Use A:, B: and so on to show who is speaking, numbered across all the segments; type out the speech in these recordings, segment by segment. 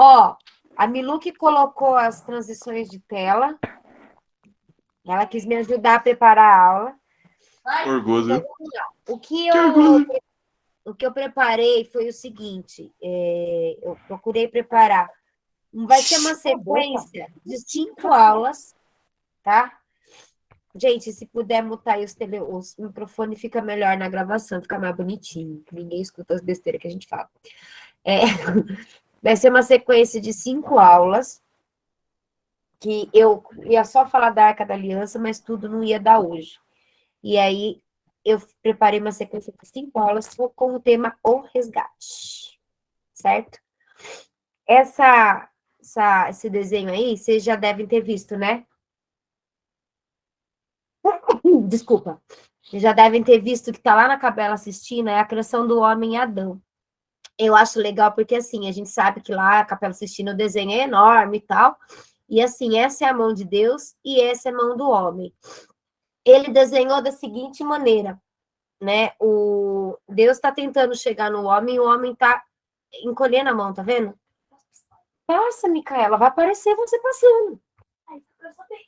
A: Ó, a Milu que colocou as transições de tela. Ela quis me ajudar a preparar a aula.
B: Orgulho.
A: Então, vamos lá.
B: Que orgulho.
A: O que eu preparei foi o seguinte: eu procurei preparar. Vai ser uma sequência de 5 aulas, tá? Gente, se puder mutar aí os microfones, fica melhor na gravação, fica mais bonitinho. Ninguém escuta as besteiras que a gente fala. Vai ser uma sequência de 5 aulas, que eu ia só falar da Arca da Aliança, mas tudo não ia dar hoje. E aí, eu preparei uma sequência de 5 aulas com o tema O Resgate, certo? Esse desenho aí, vocês já devem ter visto, né? Desculpa. Vocês já devem ter visto que tá lá na Capela Sistina, é a criação do homem Adão. Eu acho legal porque, assim, a gente sabe que lá a Capela Sistina o desenho é enorme e tal, e assim, essa é a mão de Deus e essa é a mão do homem. Ele desenhou da seguinte maneira, né? O Deus está tentando chegar no homem e o homem está encolhendo a mão, tá vendo? Passa, Micaela, vai aparecer você passando.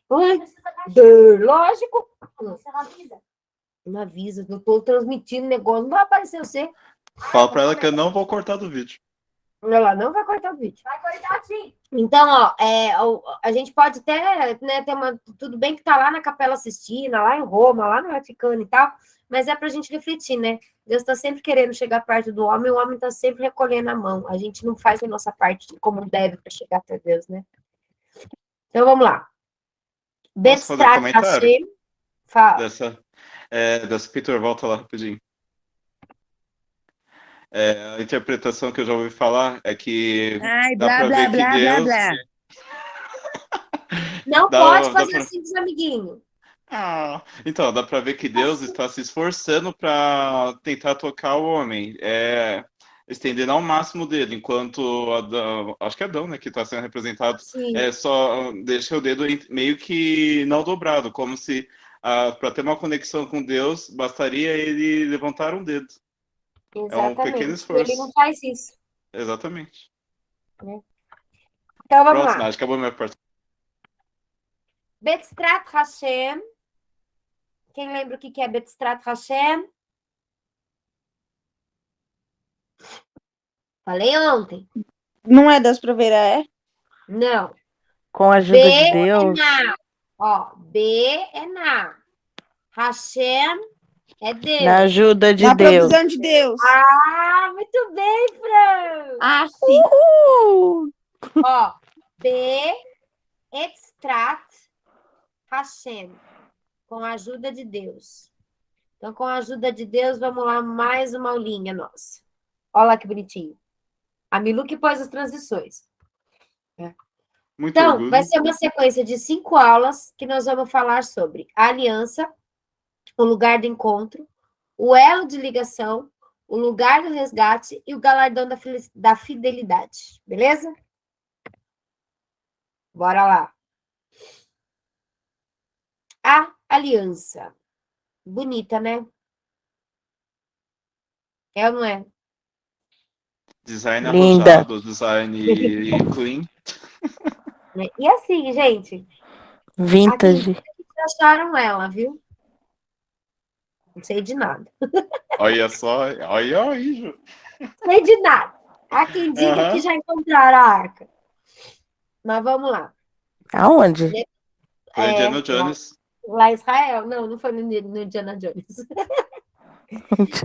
A: Oi? Lógico.
C: Você não avisa?
A: Não avisa, não estou transmitindo negócio, não vai aparecer você.
B: Fala pra ela que eu não vou cortar do vídeo.
A: Ela não vai cortar o vídeo.
C: Vai cortar sim.
A: Então, ó, a gente pode até, né, ter uma. Tudo bem que tá lá na Capela Sistina, lá em Roma, lá no Vaticano e tal, mas é pra gente refletir, né? Deus está sempre querendo chegar perto do homem, o homem está sempre recolhendo a mão. A gente não faz a nossa parte como deve para chegar até Deus, né? Então vamos lá.
B: Posso fazer um comentário
A: Hashem. Fala.
B: dessa Peter, volta lá rapidinho. A interpretação que eu já ouvi falar é que
D: Ai,
B: dá
D: blá,
B: pra
D: blá,
B: ver que
D: blá, blá,
B: Deus...
D: blá.
A: Não pode fazer assim com os amiguinhos.
B: Então, dá pra ver que Deus está se esforçando para tentar tocar o homem, estendendo ao máximo dele, enquanto Adão, acho que é Adão, né, que está sendo representado,
A: Sim.
B: Só deixa o dedo meio que não dobrado, como se para ter uma conexão com Deus bastaria ele levantar um dedo.
A: Exatamente.
B: É um pequeno esforço.
A: Ele não faz isso.
B: Exatamente.
A: Né? Então vamos
B: Próximo,
A: lá.
B: acho que acabou a minha parte.
A: Betstrat Hashem. Quem lembra o que é Betstrat Hashem? Falei ontem.
D: Não é Deus proverá, é?
A: Não.
D: Com a ajuda de Deus.
A: É na. Ó, B é na. Hashem é Deus.
D: Na ajuda de
E: Na
D: Deus.
E: provisão de Deus.
A: Ah, muito bem, Fran.
E: Ah, sim.
A: Ó, B extrat Hashem. Com a ajuda de Deus. Então, com a ajuda de Deus, vamos lá, mais uma aulinha nossa. Olha lá que bonitinho. A Milu que pôs as transições.
B: Muito
A: Então,
B: orgulho.
A: vai ser uma sequência de 5 aulas que nós vamos falar sobre a aliança, o lugar do encontro, o elo de ligação, o lugar do resgate e o galardão da fidelidade. Beleza? Bora lá. A aliança. Bonita, né? É ou não é?
B: Design
D: Linda.
B: arrojado, design clean.
A: E assim, gente,
D: Vintage.
A: aqui vocês acharam ela, viu? Não sei de nada.
B: Olha só, olha aí, Ju.
A: Não sei de nada. Há quem diga que já encontraram a arca. Mas vamos lá.
D: Aonde?
B: Foi Indiana Jones.
A: Lá em Israel? Não foi no Indiana Jones.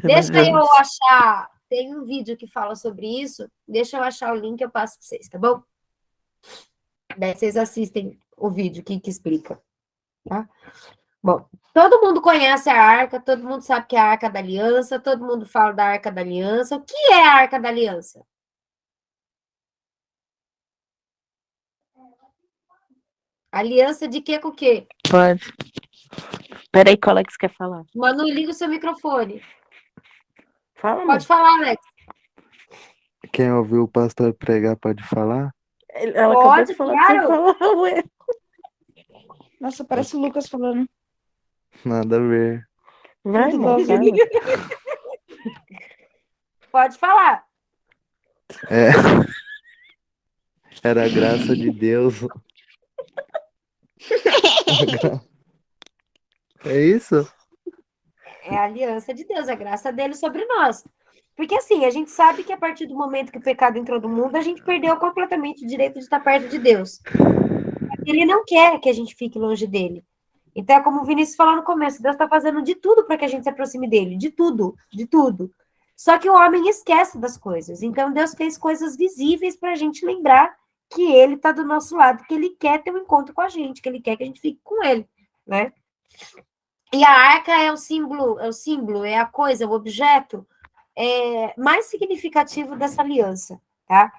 A: Deixa eu achar. Tem um vídeo que fala sobre isso. Deixa eu achar o link e eu passo para vocês, tá bom? Daí vocês assistem o vídeo que explica. Tá? Bom, todo mundo conhece a arca, todo mundo sabe que é a Arca da Aliança, todo mundo fala da Arca da Aliança. O que é a Arca da Aliança? Aliança de quê com o quê?
D: Pode. Peraí, qual é que você quer falar?
A: Manu, liga o seu microfone.
D: Fala,
A: Pode falar, Alex.
F: Quem ouviu o pastor pregar pode falar?
D: Ela acabou de falar pra você falar, ué.
E: Nossa, parece o Lucas falando.
F: Nada a ver.
D: Vai,
E: Muito
D: irmão,
E: igualzinho.
D: fala.
A: Pode falar.
F: É. Era a graça de Deus. É isso?
A: É a aliança de Deus, a graça dele sobre nós. Porque assim, a gente sabe que a partir do momento que o pecado entrou no mundo, a gente perdeu completamente o direito de estar perto de Deus. Ele não quer que a gente fique longe dele. Então, é como o Vinícius falou no começo, Deus está fazendo de tudo para que a gente se aproxime dele, de tudo, de tudo. Só que o homem esquece das coisas. Então, Deus fez coisas visíveis para a gente lembrar que ele está do nosso lado, que ele quer ter um encontro com a gente, que ele quer que a gente fique com ele, né? E a arca é o símbolo, é a coisa, o objeto mais significativo dessa aliança, tá?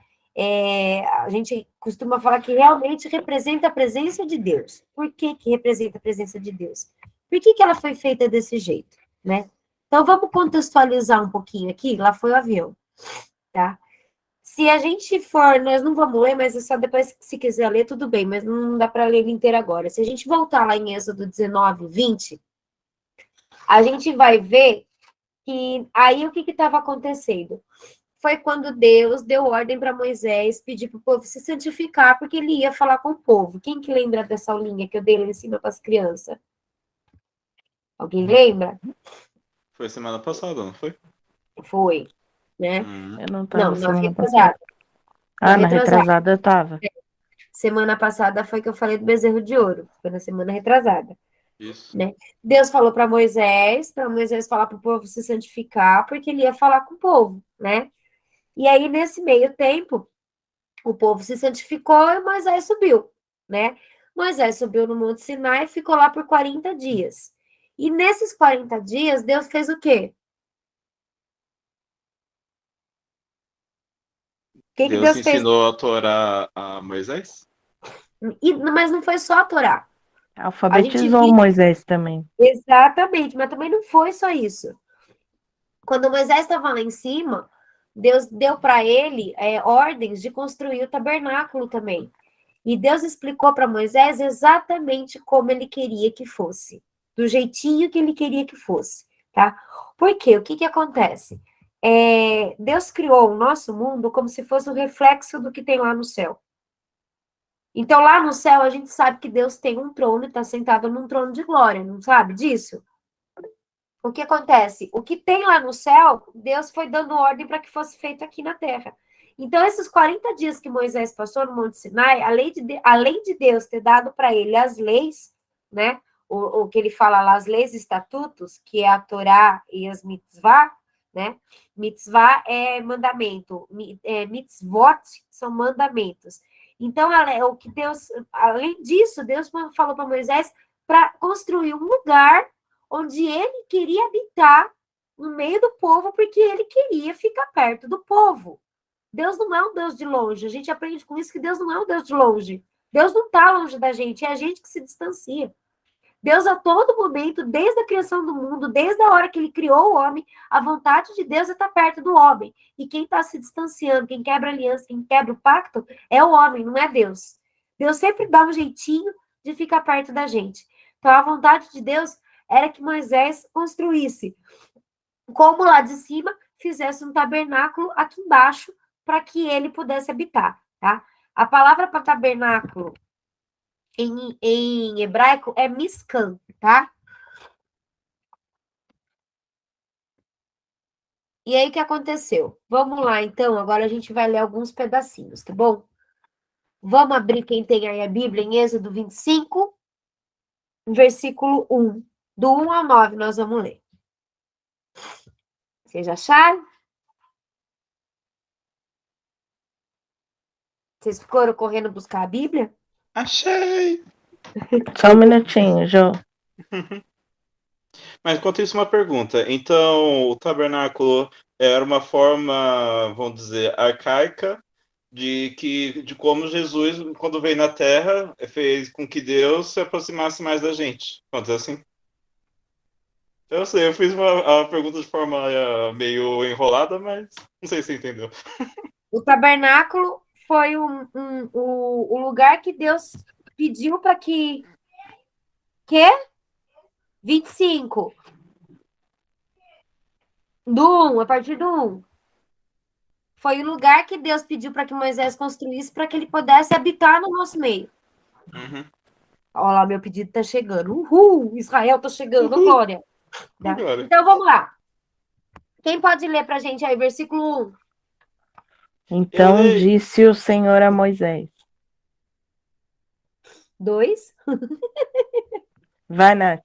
A: A gente costuma falar que realmente representa a presença de Deus. Por que que representa a presença de Deus? Por que que ela foi feita desse jeito, né? Então, vamos contextualizar um pouquinho aqui. Lá foi o avião, tá? Se a gente for, nós não vamos ler, mas é só depois, se quiser ler, tudo bem, mas não dá para ler ele inteiro agora. Se a gente voltar lá em Êxodo 19, 20, a gente vai ver que aí o que estava acontecendo? Foi quando Deus deu ordem para Moisés pedir para o povo se santificar, porque ele ia falar com o povo. Quem que lembra dessa aulinha que eu dei lá em cima para as crianças? Alguém lembra?
B: Foi semana passada, não foi?
A: Foi, né?
D: Eu não tava
A: Não, na
D: semana
A: retrasada.
D: passada. Ah, na
A: retrasada.
D: retrasada eu tava.
A: Semana passada foi que eu falei do bezerro de ouro. Foi na semana retrasada.
B: Isso.
A: Né? Deus falou para Moisés falar para o povo se santificar, porque ele ia falar com o povo, né? E aí, nesse meio tempo, o povo se santificou e Moisés subiu, né? Moisés subiu no Monte Sinai e ficou lá por 40 dias. E nesses 40 dias, Deus fez o quê? O que
B: Deus
A: Deus fez?
B: ensinou a Torá a Moisés?
A: Mas não foi só a Torá. A gente
D: Alfabetizou
A: viu
D: Moisés também.
A: exatamente, mas também não foi só isso. Quando Moisés estava lá em cima, Deus deu para ele ordens de construir o tabernáculo também. E Deus explicou para Moisés exatamente como ele queria que fosse, do jeitinho que ele queria que fosse, tá? Por quê? O que que acontece? Deus criou o nosso mundo como se fosse um reflexo do que tem lá no céu. Então, lá no céu, a gente sabe que Deus tem um trono e está sentado num trono de glória, não sabe disso? O que acontece? O que tem lá no céu, Deus foi dando ordem para que fosse feito aqui na terra. Então, esses 40 dias que Moisés passou no Monte Sinai, além de Deus ter dado para ele as leis, né? O que ele fala lá, as leis e estatutos, que é a Torá e as mitzvah, né? Mitzvah é mandamento, mitzvot são mandamentos. Então, o que Deus, além disso, Deus falou para Moisés para construir um lugar onde ele queria habitar no meio do povo, porque ele queria ficar perto do povo. Deus não é um Deus de longe. A gente aprende com isso que Deus não é um Deus de longe. Deus não está longe da gente, é a gente que se distancia. Deus, a todo momento, desde a criação do mundo, desde a hora que ele criou o homem, a vontade de Deus é estar perto do homem. E quem está se distanciando, quem quebra a aliança, quem quebra o pacto, é o homem, não é Deus. Deus sempre dá um jeitinho de ficar perto da gente. Então, a vontade de Deus era que Moisés construísse, como lá de cima, fizesse um tabernáculo aqui embaixo, para que ele pudesse habitar, tá? A palavra para tabernáculo em hebraico é miskan, tá? E aí, o que aconteceu? Vamos lá, então, agora a gente vai ler alguns pedacinhos, tá bom? Vamos abrir, quem tem aí a Bíblia, em Êxodo 25, versículo 1. Do 1 ao 9, nós vamos ler. Vocês acharam? Vocês foram correndo buscar a Bíblia?
B: Achei!
D: Só um minutinho, Jô.
B: Mas enquanto isso, uma pergunta. Então, o tabernáculo era uma forma, vamos dizer, arcaica de como Jesus, quando veio na Terra, fez com que Deus se aproximasse mais da gente. Vamos dizer assim? Eu sei, eu fiz a pergunta de forma meio enrolada, mas não sei se você entendeu.
A: O tabernáculo foi o lugar que Deus pediu para que... Quê? 25. Do 1, a partir do 1. foi o lugar que Deus pediu para que Moisés construísse para que ele pudesse habitar no nosso meio.
B: Uhum.
A: Olha lá, meu pedido está chegando. Uhul! Israel está chegando, glória. Tá?
B: Agora.
A: Então, vamos lá. Quem pode ler para a gente aí, versículo 1?
D: Então
B: Ele-
D: disse o Senhor a Moisés.
A: 2.
D: Vai, Nath.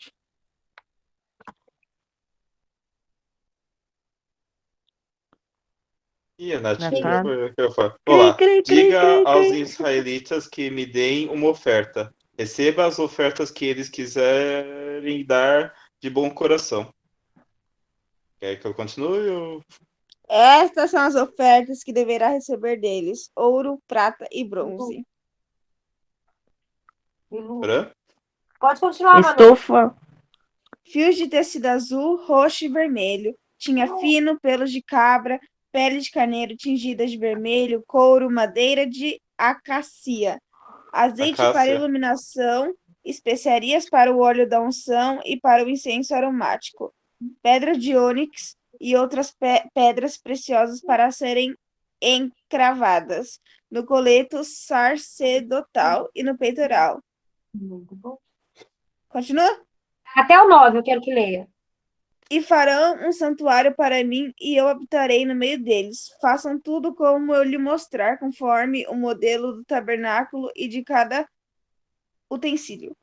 B: Ih, a Nath,
D: Nath
B: que
D: fala.
B: foi o que eu falo.
D: Cri,
B: Olá.
D: cri, cri,
B: Diga
D: cri,
B: aos
D: cri.
B: israelitas que me deem uma oferta. Receba as ofertas que eles quiserem dar de bom coração. Quer que eu continue?
E: Estas são as ofertas que deverá receber deles: ouro, prata e bronze.
B: Hã?
A: Pode continuar, Manu.
D: Estofa.
E: Fios de tecido azul, roxo e vermelho. Tinha fino, pelos de cabra, pele de carneiro tingida de vermelho, couro, madeira de acacia, azeite para
B: Acácia.
E: iluminação, especiarias para o óleo da unção e para o incenso aromático, pedras de ônix e outras pedras preciosas para serem encravadas no coleto sacerdotal e no peitoral.
A: Muito bom.
E: Continua?
A: Até o 9, eu quero que leia.
E: E farão um santuário para mim, e eu habitarei no meio deles. Façam tudo como eu lhe mostrar, conforme o modelo do tabernáculo e de cada utensílio.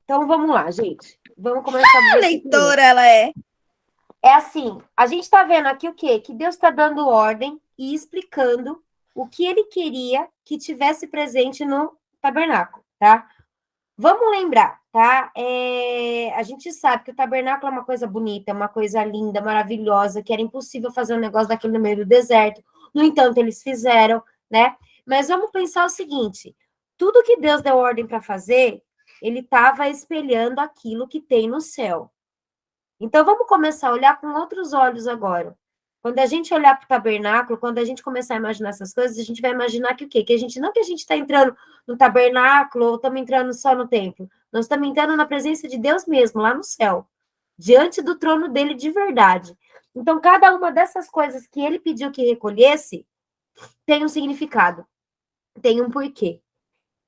A: Então, vamos lá, gente. Vamos começar do
E: A
A: versículo 1.
E: leitora, ela é.
A: É assim, a gente está vendo aqui o quê? Que Deus está dando ordem e explicando o que ele queria que tivesse presente no tabernáculo, tá? Vamos lembrar, tá? A gente sabe que o tabernáculo é uma coisa bonita, é uma coisa linda, maravilhosa, que era impossível fazer um negócio daquele no meio do deserto. No entanto, eles fizeram, né? Mas vamos pensar o seguinte: tudo que Deus deu ordem para fazer, ele estava espelhando aquilo que tem no céu. Então, vamos começar a olhar com outros olhos agora. Quando a gente olhar para o tabernáculo, quando a gente começar a imaginar essas coisas, a gente vai imaginar que o quê? Que a gente não que a gente está entrando no tabernáculo ou estamos entrando só no templo. Nós estamos entrando na presença de Deus mesmo, lá no céu, diante do trono dele de verdade. Então, cada uma dessas coisas que ele pediu que recolhesse tem um significado, tem um porquê.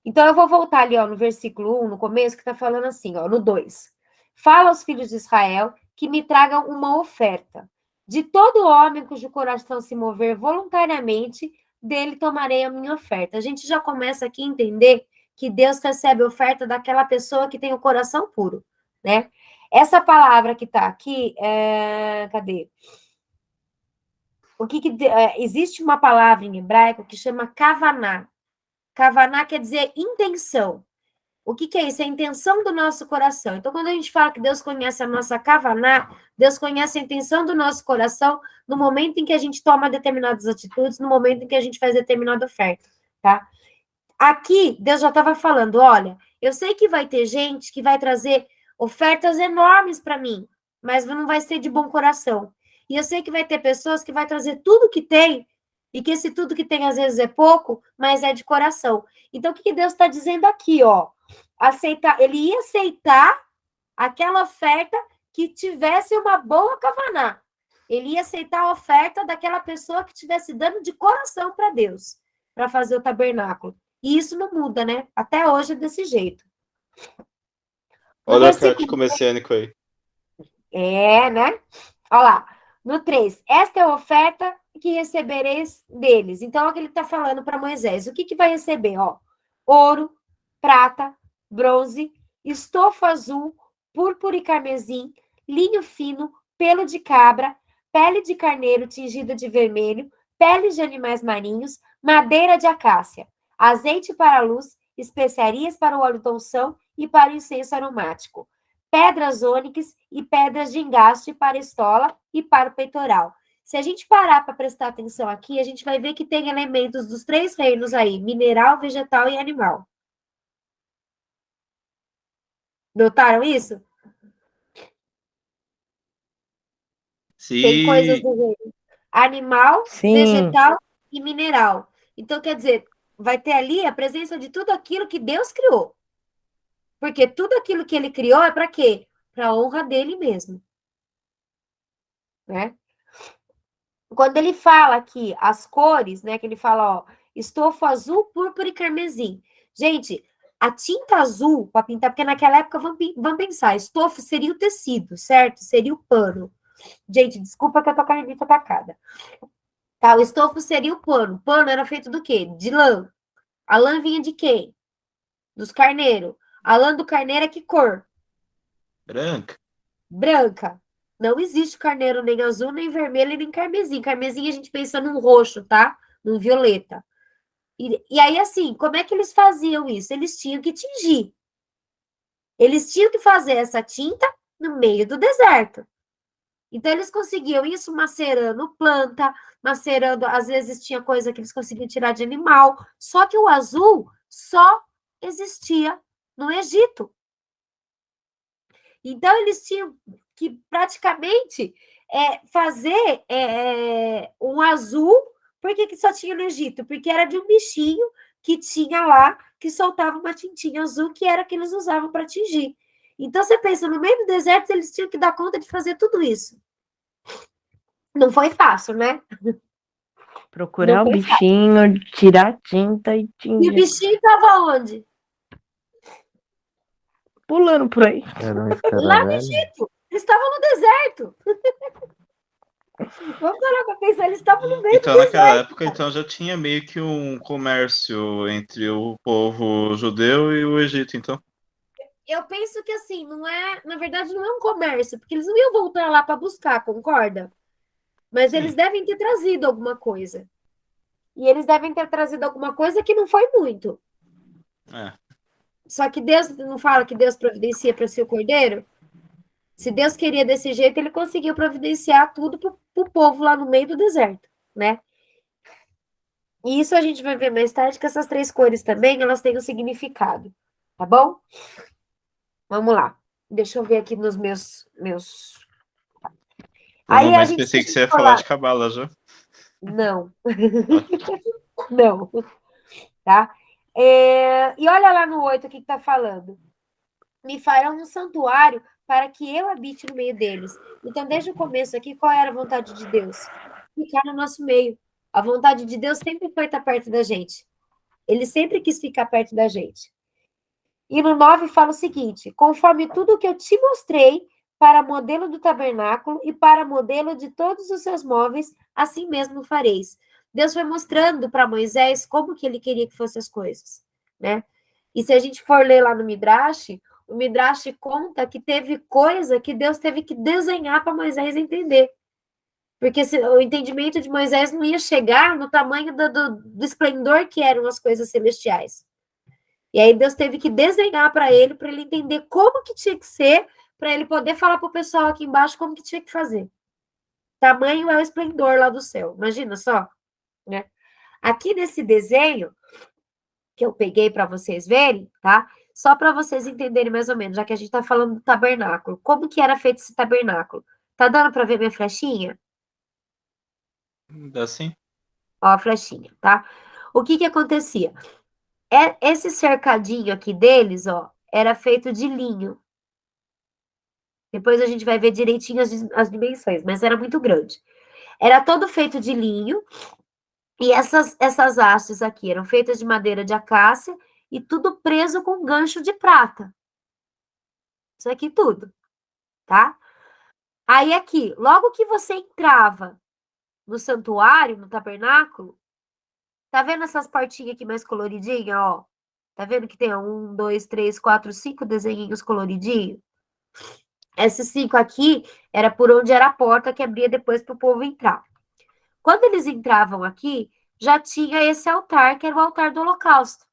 A: Então, eu vou voltar ali, ó, no versículo 1, no começo, que está falando assim, ó, no 2. Fala aos filhos de Israel que me tragam uma oferta. De todo homem cujo coração se mover voluntariamente, dele tomarei a minha oferta. A gente já começa aqui a entender que Deus recebe a oferta daquela pessoa que tem o coração puro, né? Essa palavra que está aqui, cadê? Existe uma palavra em hebraico que chama kavaná. Kavaná quer dizer intenção. O que é isso? É a intenção do nosso coração. Então, quando a gente fala que Deus conhece a nossa kavaná, Deus conhece a intenção do nosso coração no momento em que a gente toma determinadas atitudes, no momento em que a gente faz determinada oferta, tá? Aqui, Deus já estava falando, olha, eu sei que vai ter gente que vai trazer ofertas enormes para mim, mas não vai ser de bom coração. E eu sei que vai ter pessoas que vai trazer tudo que tem, e que esse tudo que tem às vezes é pouco, mas é de coração. Então, o que Deus está dizendo aqui, ó? Ele ia aceitar aquela oferta que tivesse uma boa kavaná. Ele ia aceitar a oferta daquela pessoa que estivesse dando de coração para Deus, para fazer o tabernáculo. E isso não muda, né? Até hoje é desse jeito.
B: Olha o cântico messiânico aí.
A: Né? Olha lá. No 3, esta é a oferta que recebereis deles. Então, é o que ele está falando para Moisés. O que vai receber? Ó, ouro, prata, bronze, estofa azul, púrpura e carmesim, linho fino, pelo de cabra, pele de carneiro tingida de vermelho, peles de animais marinhos, madeira de acácia, azeite para a luz, especiarias para o óleo de unção e para o incenso aromático, pedras ônix e pedras de engaste para a estola e para o peitoral. Se a gente parar para prestar atenção aqui, a gente vai ver que tem elementos dos 3 reinos aí, mineral, vegetal e animal. Notaram isso?
B: Sim.
A: Tem coisas do reino animal,
D: Sim.
A: vegetal e mineral. Então, quer dizer, vai ter ali a presença de tudo aquilo que Deus criou. Porque tudo aquilo que ele criou é para quê? Para a honra dele mesmo. Né? quando ele fala aqui as cores, né, que ele fala, ó, estofo azul, púrpura e carmesim. Gente, a tinta azul para pintar, porque naquela época, vamos pensar, estofo seria o tecido, certo? Seria o pano. Gente, desculpa que eu tô com a rinite atacada. Tá, o estofo seria o pano. O pano era feito do quê? De lã. A lã vinha de quem? Dos carneiros. A lã do carneiro é que cor?
B: Branca.
A: Branca. Não existe carneiro nem azul, nem vermelho, e nem carmesim. Carmesim a gente pensa num roxo, tá? Num violeta. E aí, assim, como é que eles faziam isso? Eles tinham que tingir. Eles tinham que fazer essa tinta no meio do deserto. Então, eles conseguiam isso macerando planta, macerando, às vezes tinha coisa que eles conseguiam tirar de animal. Só que o azul só existia no Egito. Então, eles tinham que praticamente fazer um azul. Por que só tinha no Egito? Porque era de um bichinho que tinha lá, que soltava uma tintinha azul, que era que eles usavam para tingir. Então, você pensa, no meio do deserto, eles tinham que dar conta de fazer tudo isso. Não foi fácil, né?
D: Procurar
A: Não
D: o
A: foi fácil.
D: bichinho, tirar a tinta e
A: E o
D: tingir.
A: bichinho estava onde?
D: Pulando por aí.
F: Era um
A: Lá no
F: escaravelho?
A: Egito. Eles estavam no deserto. Vamos parar para pensar, eles estavam no meio do
B: Então, naquela
A: deserto.
B: época, então, já tinha meio que um comércio entre o povo judeu e o Egito, então.
A: Eu penso que assim, não é, na verdade, não é um comércio, porque eles não iam voltar lá para buscar, concorda? Mas eles
B: Sim.
A: devem ter trazido alguma coisa. E eles devem ter trazido alguma coisa que não foi muito.
B: É.
A: Só que Deus não fala que Deus providencia para si o cordeiro? Se Deus queria desse jeito, ele conseguiu providenciar tudo para o povo lá no meio do deserto, né? E isso a gente vai ver mais tarde, que essas três cores também, elas têm um significado, tá bom? Vamos lá. Deixa eu ver aqui nos meus...
B: Por um
A: Aí a
B: momento
A: gente, se a
B: pensei que
A: gente
B: você ia
A: for
B: falar
A: lá...
B: de cabala já.
A: Não. Não, tá? E olha lá no 8 o que está falando. Me farão um santuário para que eu habite no meio deles. Então, desde o começo aqui, qual era a vontade de Deus? Ficar no nosso meio. A vontade de Deus sempre foi estar perto da gente. Ele sempre quis ficar perto da gente. E no 9 fala o seguinte: conforme tudo que eu te mostrei para modelo do tabernáculo e para modelo de todos os seus móveis, assim mesmo fareis. Deus foi mostrando para Moisés como que ele queria que fossem as coisas, né? E se a gente for ler lá no Midrash, o Midrash conta que teve coisa que Deus teve que desenhar para Moisés entender. Porque o entendimento de Moisés não ia chegar no tamanho do esplendor que eram as coisas celestiais. E aí Deus teve que desenhar para ele entender como que tinha que ser, para ele poder falar para o pessoal aqui embaixo como que tinha que fazer. Tamanho é o esplendor lá do céu. Imagina só, né? Aqui nesse desenho que eu peguei para vocês verem, tá? Só para vocês entenderem mais ou menos, já que a gente está falando do tabernáculo. Como que era feito esse tabernáculo? Tá dando para ver minha flechinha?
B: Dá sim.
A: Ó, a flechinha, tá? O que que acontecia? Esse cercadinho aqui deles, ó, era feito de linho. Depois a gente vai ver direitinho as dimensões, mas era muito grande. Era todo feito de linho, e essas hastes aqui eram feitas de madeira de acácia e tudo preso com gancho de prata. Isso aqui tudo, tá? Aí aqui, logo que você entrava no santuário, no tabernáculo, tá vendo essas portinhas aqui mais coloridinhas, ó? Tá vendo que tem 1, 2, 3, 4, 5 desenhinhos coloridinhos? Esses 5 aqui era por onde era a porta que abria depois para o povo entrar. Quando eles entravam aqui, já tinha esse altar, que era o altar do holocausto.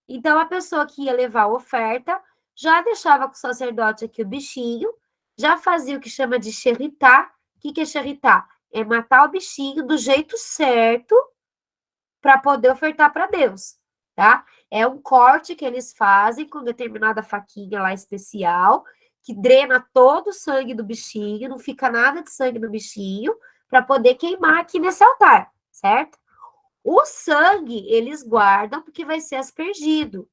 A: Então, a pessoa que ia levar a oferta, já deixava com o sacerdote aqui o bichinho, já fazia o que chama de xerritá. O que é xerritá? É matar o bichinho do jeito certo para poder ofertar para Deus, tá? É um corte que eles fazem com determinada faquinha lá especial, que drena todo o sangue do bichinho, não fica nada de sangue no bichinho, para poder queimar aqui nesse altar, certo? O sangue eles guardam porque vai ser aspergido.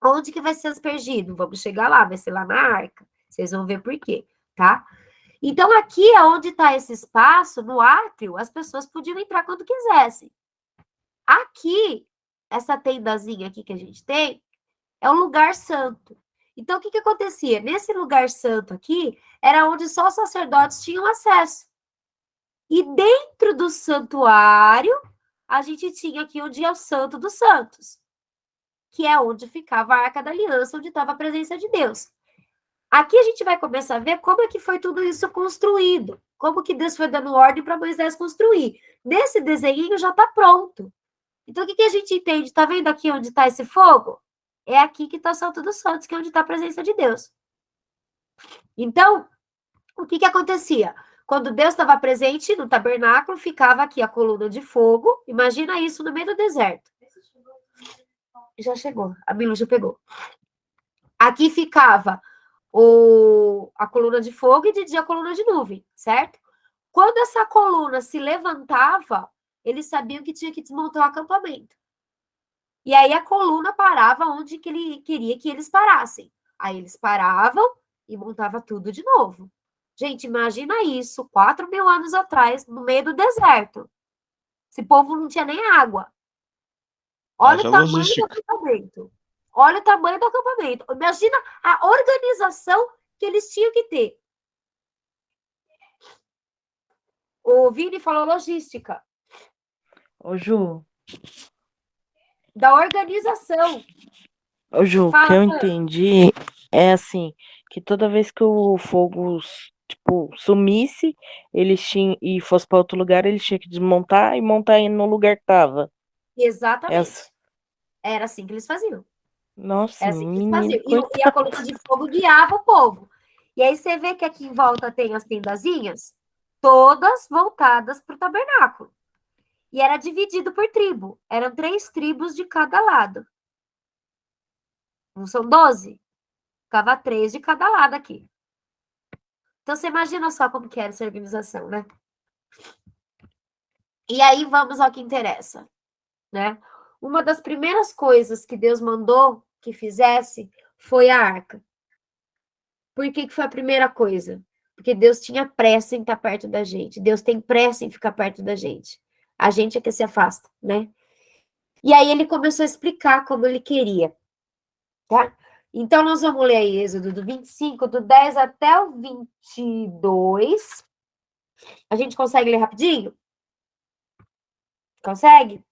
A: Onde que vai ser aspergido? Vamos chegar lá, vai ser lá na arca. Vocês vão ver por quê, tá? Então, aqui é onde está esse espaço, no átrio, as pessoas podiam entrar quando quisessem. Aqui, essa tendazinha aqui que a gente tem, é o lugar santo. Então, o que acontecia? Nesse lugar santo aqui, era onde só os sacerdotes tinham acesso. E dentro do santuário, a gente tinha aqui onde é o Santo dos Santos, que é onde ficava a Arca da Aliança, onde estava a presença de Deus. Aqui a gente vai começar a ver como é que foi tudo isso construído, como que Deus foi dando ordem para Moisés construir. Nesse desenho já está pronto. Então, o que a gente entende? Está vendo aqui onde está esse fogo? É aqui que está o Santo dos Santos, que é onde está a presença de Deus. Então, o que acontecia? Quando Deus estava presente no tabernáculo, ficava aqui a coluna de fogo. Imagina isso no meio do deserto. Já chegou, a Milu já pegou. Aqui ficava a coluna de fogo e de dia a coluna de nuvem, certo? Quando essa coluna se levantava, eles sabiam que tinha que desmontar o acampamento. E aí a coluna parava onde que ele queria que eles parassem. Aí eles paravam e montava tudo de novo. Gente, imagina isso, 4.000 anos atrás, no meio do deserto. Esse povo não tinha nem água. Olha
B: Haja
A: o tamanho
B: logística.
A: do acampamento. Olha o tamanho do acampamento. Imagina a organização que eles tinham que ter. O Vini falou logística.
D: Ô, Ju,
A: Da organização.
D: ô, Ju, o
A: Fala,
D: que eu
A: Fran.
D: entendi é assim, que toda vez que o fogo, tipo, sumisse, eles tinham e fosse para outro lugar, eles tinham que desmontar e montar aí no lugar que tava.
A: Exatamente.
D: Essa.
A: Era assim que eles faziam.
D: Nossa,
A: É assim que eles
D: menino,
A: faziam. E a coluna de fogo guiava o povo. E aí você vê que aqui em volta tem as tendazinhas, todas voltadas para o tabernáculo. E era dividido por tribo. Eram 3 tribos de cada lado. Não são 12? Ficava 3 de cada lado aqui. Então você imagina só como que era essa organização, né? E aí vamos ao que interessa, né? Uma das primeiras coisas que Deus mandou que fizesse foi a arca. Por que foi a primeira coisa? Porque Deus tinha pressa em estar perto da gente. Deus tem pressa em ficar perto da gente. A gente é que se afasta, né? E aí ele começou a explicar como ele queria, tá? Então, nós vamos ler aí Êxodo do 25, do 10 até o 22. A gente consegue ler rapidinho? Consegue?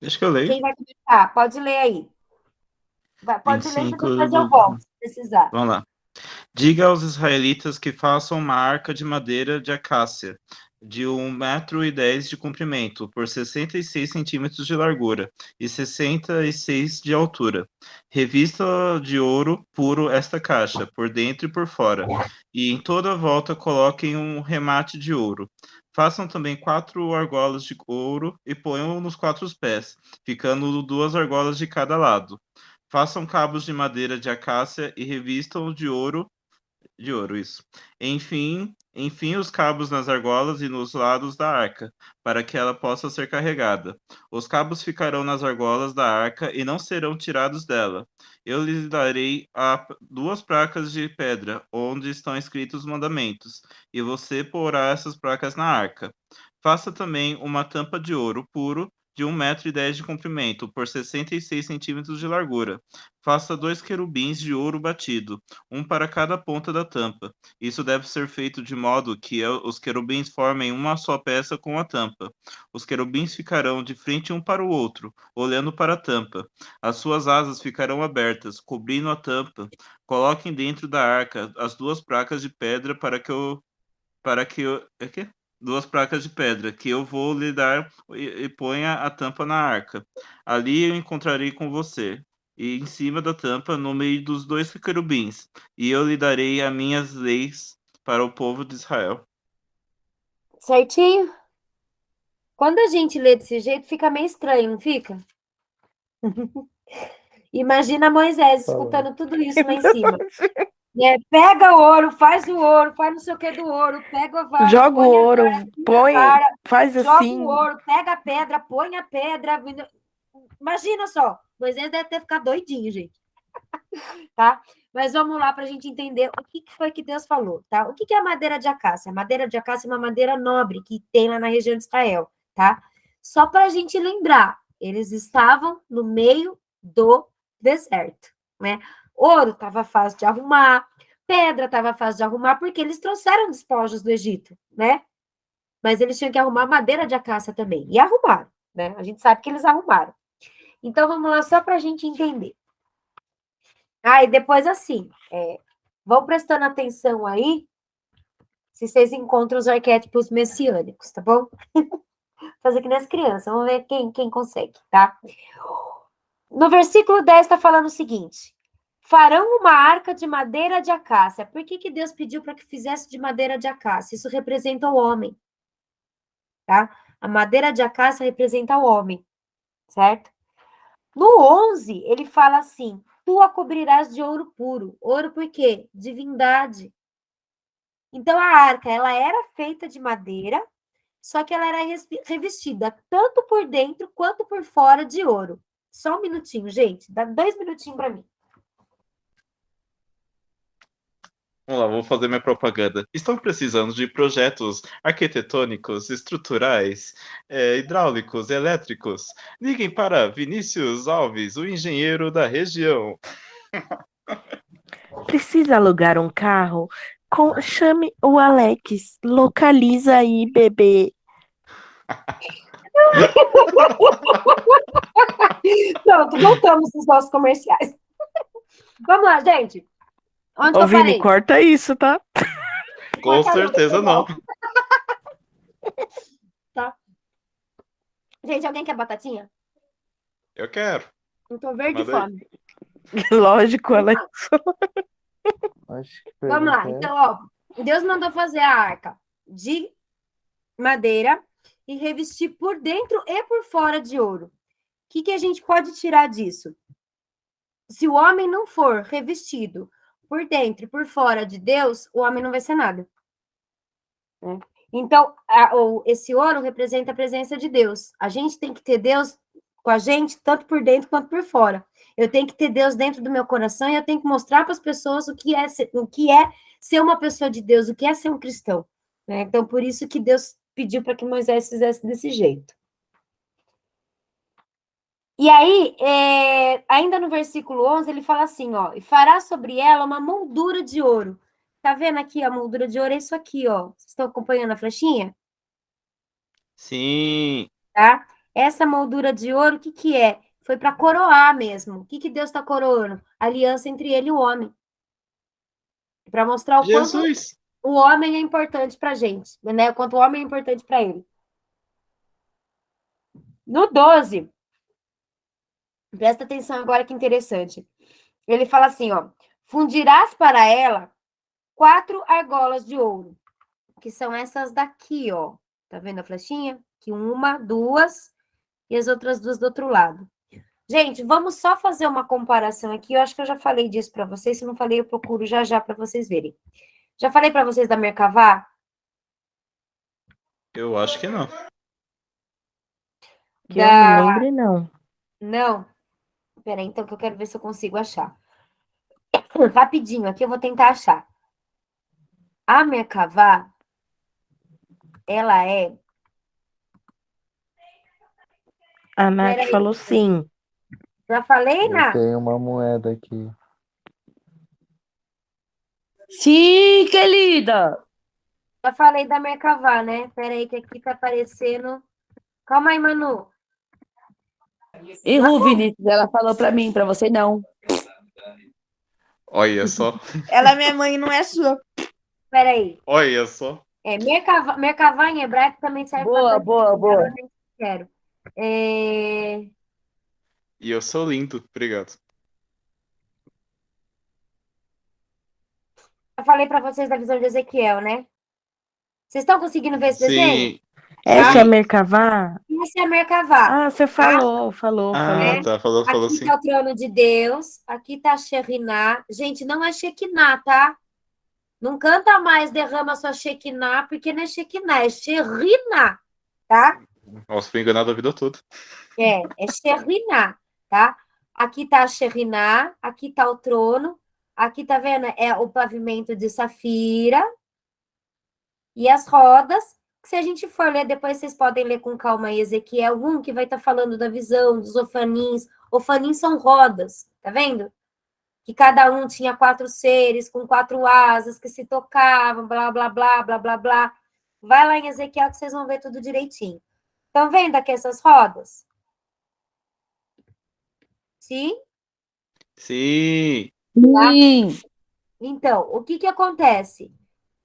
B: Deixa que eu leio.
A: Quem vai começar? Pode ler aí. Pode ler e
B: 25
A: depois eu
B: do...
A: volto, se precisar.
B: Vamos lá. Diga aos israelitas que façam uma arca de madeira de acácia, de 1,10 m de comprimento, por 66 centímetros de largura e 66 de altura. Revista de ouro puro esta caixa, por dentro e por fora, e em toda a volta coloquem um remate de ouro. Façam também 4 argolas de ouro e ponham nos 4 pés, ficando 2 argolas de cada lado. Façam cabos de madeira de acácia e revistam de ouro, isso. Enfim, os cabos nas argolas e nos lados da arca, para que ela possa ser carregada. Os cabos ficarão nas argolas da arca e não serão tirados dela. Eu lhes darei 2 placas de pedra, onde estão escritos os mandamentos, e você porá essas placas na arca. Faça também uma tampa de ouro puro, de 1,10 m de comprimento, por 66 centímetros de largura. Faça 2 querubins de ouro batido, um para cada ponta da tampa. Isso deve ser feito de modo que os querubins formem uma só peça com a tampa. Os querubins ficarão de frente um para o outro, olhando para a tampa. As suas asas ficarão abertas, cobrindo a tampa. Coloquem dentro da arca as 2 placas de pedra duas placas de pedra, que eu vou lhe dar, e ponha a tampa na arca. Ali eu encontrarei com você, e em cima da tampa, no meio dos 2 querubins, e eu lhe darei as minhas leis para o povo de Israel.
A: Certinho? Quando a gente lê desse jeito, fica meio estranho, não fica? Imagina Moisés escutando tudo isso lá em cima. Pega o ouro, faz não sei o que do ouro, pega a vara,
D: joga o
A: põe a
D: ouro,
A: vara,
D: põe,
A: a vara,
D: faz
A: joga
D: assim.
A: o ouro, pega a pedra, põe a pedra. Imagina só, Moisés deve ter ficado doidinho, gente. Tá? Mas vamos lá para a gente entender o que foi que Deus falou, tá? O que é a madeira de acácia? A madeira de acácia é uma madeira nobre que tem lá na região de Israel, tá? Só para a gente lembrar, eles estavam no meio do deserto, né? Ouro estava fácil de arrumar, pedra estava fácil de arrumar, porque eles trouxeram despojos do Egito, né? Mas eles tinham que arrumar madeira de acácia também. E arrumaram, né? A gente sabe que eles arrumaram. Então, vamos lá, só para a gente entender. E depois, assim, vão prestando atenção aí, se vocês encontram os arquétipos messiânicos, tá bom? Fazer que nem as crianças, vamos ver quem consegue, tá? No versículo 10 está falando o seguinte: farão uma arca de madeira de acácia. Por que Deus pediu para que fizesse de madeira de acácia? Isso representa o homem, tá? A madeira de acácia representa o homem, certo? No 11, ele fala assim: tu a cobrirás de ouro puro. Ouro por quê? Divindade. Então, a arca, ela era feita de madeira, só que ela era revestida tanto por dentro quanto por fora de ouro. Só um minutinho, gente. Dá 2 minutinhos para mim.
B: Vamos lá, vou fazer minha propaganda. Estão precisando de projetos arquitetônicos, estruturais, hidráulicos, elétricos? Liguem para Vinícius Alves, o engenheiro da região.
D: Precisa alugar um carro? Chame o Alex. Localiza aí, bebê.
A: Pronto, voltamos nos nossos comerciais. Vamos lá, gente. Onde
D: Ô,
A: eu
D: Vini,
A: parei?
D: corta isso, tá?
B: Com certeza não.
A: Tá. Gente, alguém quer batatinha?
B: Eu quero.
A: Eu tô verde e
B: Manda aí.
A: fome.
D: Lógico, Alex.
F: Acho que
A: Vamos lá.
F: pergunta é-
A: Então, ó, Deus mandou fazer a arca de madeira e revestir por dentro e por fora de ouro. O que a gente pode tirar disso? Se o homem não for revestido por dentro e por fora de Deus, o homem não vai ser nada. Então, esse ouro representa a presença de Deus. A gente tem que ter Deus com a gente, tanto por dentro quanto por fora. Eu tenho que ter Deus dentro do meu coração e eu tenho que mostrar para as pessoas o que é ser uma pessoa de Deus, o que é ser um cristão. Né? Então, por isso que Deus pediu para que Moisés fizesse desse jeito. E aí, ainda no versículo 11, ele fala assim, ó, e fará sobre ela uma moldura de ouro. Tá vendo aqui a moldura de ouro? É isso aqui, ó. Vocês estão acompanhando a flechinha?
B: Sim.
A: Tá? Essa moldura de ouro, o que é? Foi para coroar mesmo. O que Deus está coroando? A aliança entre ele e o homem. Para mostrar o quanto
B: Jesus.
A: o homem é importante para a gente, né? O quanto o homem é importante para ele. No 12, presta atenção agora que interessante. Ele fala assim, ó, fundirás para ela 4 argolas de ouro, que são essas daqui, ó. Tá vendo a flechinha? Que 1, 2 e as outras 2 do outro lado. Gente, vamos só fazer uma comparação aqui. Eu acho que eu já falei disso para vocês. Se não falei, eu procuro já para vocês verem. Já falei para vocês da Merkavá?
B: Eu acho que não.
D: Que eu não lembre, não.
A: Não? Peraí, então, que eu quero ver se eu consigo achar. Rapidinho, aqui eu vou tentar achar. A Merkavá, ela é...
D: A Nath
A: Peraí.
D: falou sim.
A: Já falei,
F: Eu
A: Nath?
F: tenho uma moeda aqui.
C: Sim, querida.
A: Já falei da Merkavá, né? Peraí, que aqui tá aparecendo... Calma aí, Manu.
C: E Ru, Vinícius, ela falou pra mim, pra você não.
B: Olha só.
E: Ela é minha mãe, não é sua.
A: Peraí.
B: Olha só.
A: Merkavá em hebraico também serve
C: Boa,
A: para...
C: boa, boa.
A: Eu nem quero.
B: E eu sou lindo. Obrigado.
A: Eu falei para vocês da visão de Ezequiel, né? Vocês estão conseguindo ver esse desenho?
B: Sim.
D: Essa é a
B: Sim.
D: Merkavá?
A: Essa é a Merkavá.
D: Ah, você falou.
B: Ah, tá. Falou
A: Aqui
B: assim.
A: está o trono de Deus, aqui está a Shekhinah. Gente, não é Shekinah, tá? Não canta mais, derrama sua Shekinah, porque não é Shekinah, é Sherinah, tá?
B: Nossa, fui enganado a vida toda.
A: É Sherinah, tá? Aqui está a Sherinah, aqui está o trono, Aqui, tá vendo? É o pavimento de safira e as rodas. Se a gente for ler, depois vocês podem ler com calma aí, Ezequiel 1, que vai estar falando da visão dos ofanins. Ofanins são rodas, tá vendo? Que cada um tinha 4 seres, com 4 asas, que se tocavam, blá, blá, blá, blá, blá, blá. Vai lá em Ezequiel que vocês vão ver tudo direitinho. Estão vendo aqui essas rodas? Sim?
B: Sim.
C: Sim.
A: Então, o que acontece?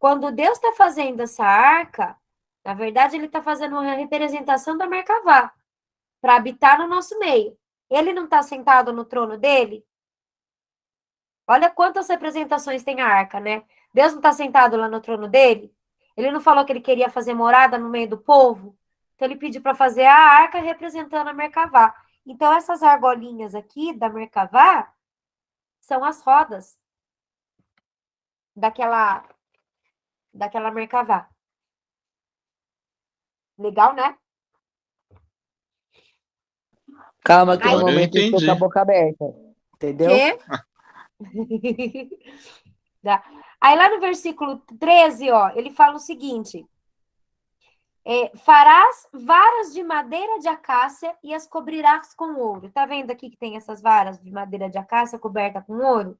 A: Quando Deus está fazendo essa arca, na verdade, ele está fazendo uma representação da Merkavá, para habitar no nosso meio. Ele não está sentado no trono dele? Olha quantas representações tem a arca, né? Deus não está sentado lá no trono dele? Ele não falou que ele queria fazer morada no meio do povo? Então, ele pediu para fazer a arca representando a Merkavá. Então, essas argolinhas aqui da Merkavá são as rodas daquela Merkavá. Legal, né?
C: Calma que no
B: Agora eu
C: momento eu estou com a
B: entendi.
C: boca aberta. Entendeu?
A: Quê? Tá. Aí lá no versículo 13, ó, ele fala o seguinte: farás varas de madeira de acácia e as cobrirás com ouro. Tá vendo aqui que tem essas varas de madeira de acácia coberta com ouro?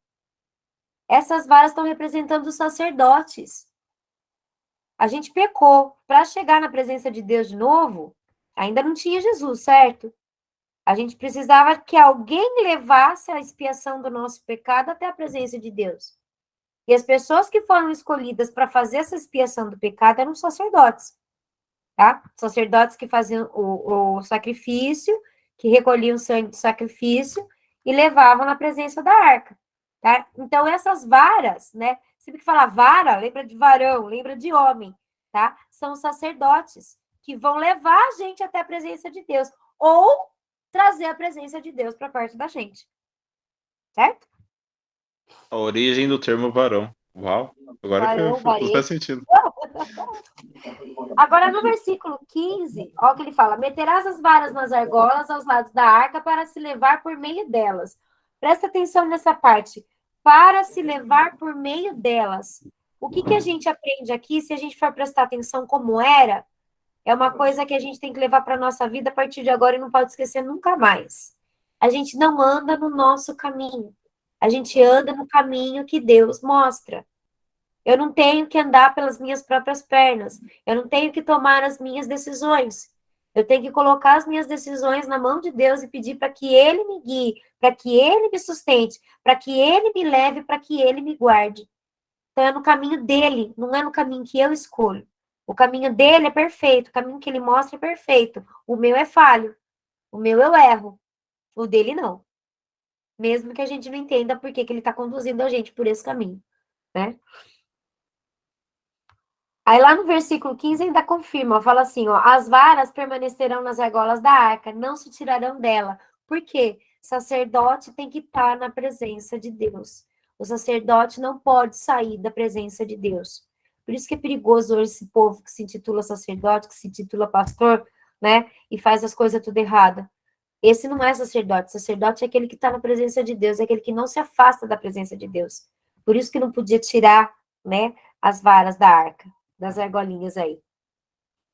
A: Essas varas estão representando os sacerdotes. A gente pecou. Para chegar na presença de Deus de novo, ainda não tinha Jesus, certo? A gente precisava que alguém levasse a expiação do nosso pecado até a presença de Deus. E as pessoas que foram escolhidas para fazer essa expiação do pecado eram sacerdotes, tá? Sacerdotes que faziam o sacrifício, que recolhiam o sangue do sacrifício e levavam na presença da arca, tá? Então, essas varas, né? Sempre que fala vara, lembra de varão, lembra de homem, tá? São os sacerdotes que vão levar a gente até a presença de Deus, ou trazer a presença de Deus para perto da gente, certo?
B: A origem do termo varão. Uau. Agora
A: Varão,
B: tudo faz sentido.
A: Agora, no versículo 15, olha o que ele fala: meterás as varas nas argolas aos lados da arca para se levar por meio delas. Presta atenção nessa parte. Para se levar por meio delas. O que a gente aprende aqui, se a gente for prestar atenção como era, é uma coisa que a gente tem que levar para a nossa vida a partir de agora e não pode esquecer nunca mais. A gente não anda no nosso caminho. A gente anda no caminho que Deus mostra. Eu não tenho que andar pelas minhas próprias pernas. Eu não tenho que tomar as minhas decisões. Eu tenho que colocar as minhas decisões na mão de Deus e pedir para que Ele me guie, para que Ele me sustente, para que Ele me leve, para que Ele me guarde. Então é no caminho dele, não é no caminho que eu escolho. O caminho dele é perfeito, o caminho que ele mostra é perfeito. O meu é falho, o meu eu erro, o dele não. Mesmo que a gente não entenda por que ele está conduzindo a gente por esse caminho, né? Aí lá no versículo 15 ainda confirma, fala assim, ó, as varas permanecerão nas argolas da arca, não se tirarão dela. Por quê? Sacerdote tem que estar na presença de Deus. O sacerdote não pode sair da presença de Deus. Por isso que é perigoso hoje esse povo que se intitula sacerdote, que se intitula pastor, né? E faz as coisas tudo errada. Esse não é sacerdote. Sacerdote é aquele que está na presença de Deus, é aquele que não se afasta da presença de Deus. Por isso que não podia tirar, né, as varas da arca, das argolinhas aí.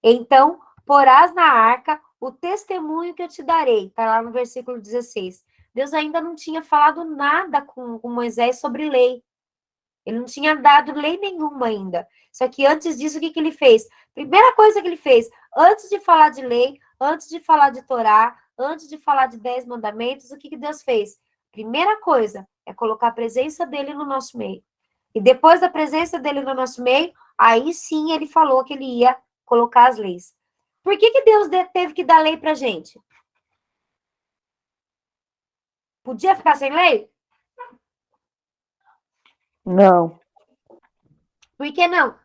A: Então, porás na arca o testemunho que eu te darei. Tá lá no versículo 16. Deus ainda não tinha falado nada com Moisés sobre lei. Ele não tinha dado lei nenhuma ainda. Só que antes disso, o que ele fez? Primeira coisa que ele fez, antes de falar de lei, antes de falar de Torá, antes de falar de 10 mandamentos, o que Deus fez? Primeira coisa é colocar a presença dele no nosso meio. E depois da presença dele no nosso meio, aí sim ele falou que ele ia colocar as leis. Por que Deus teve que dar lei pra gente? Podia ficar sem lei?
C: Não.
A: Por que não?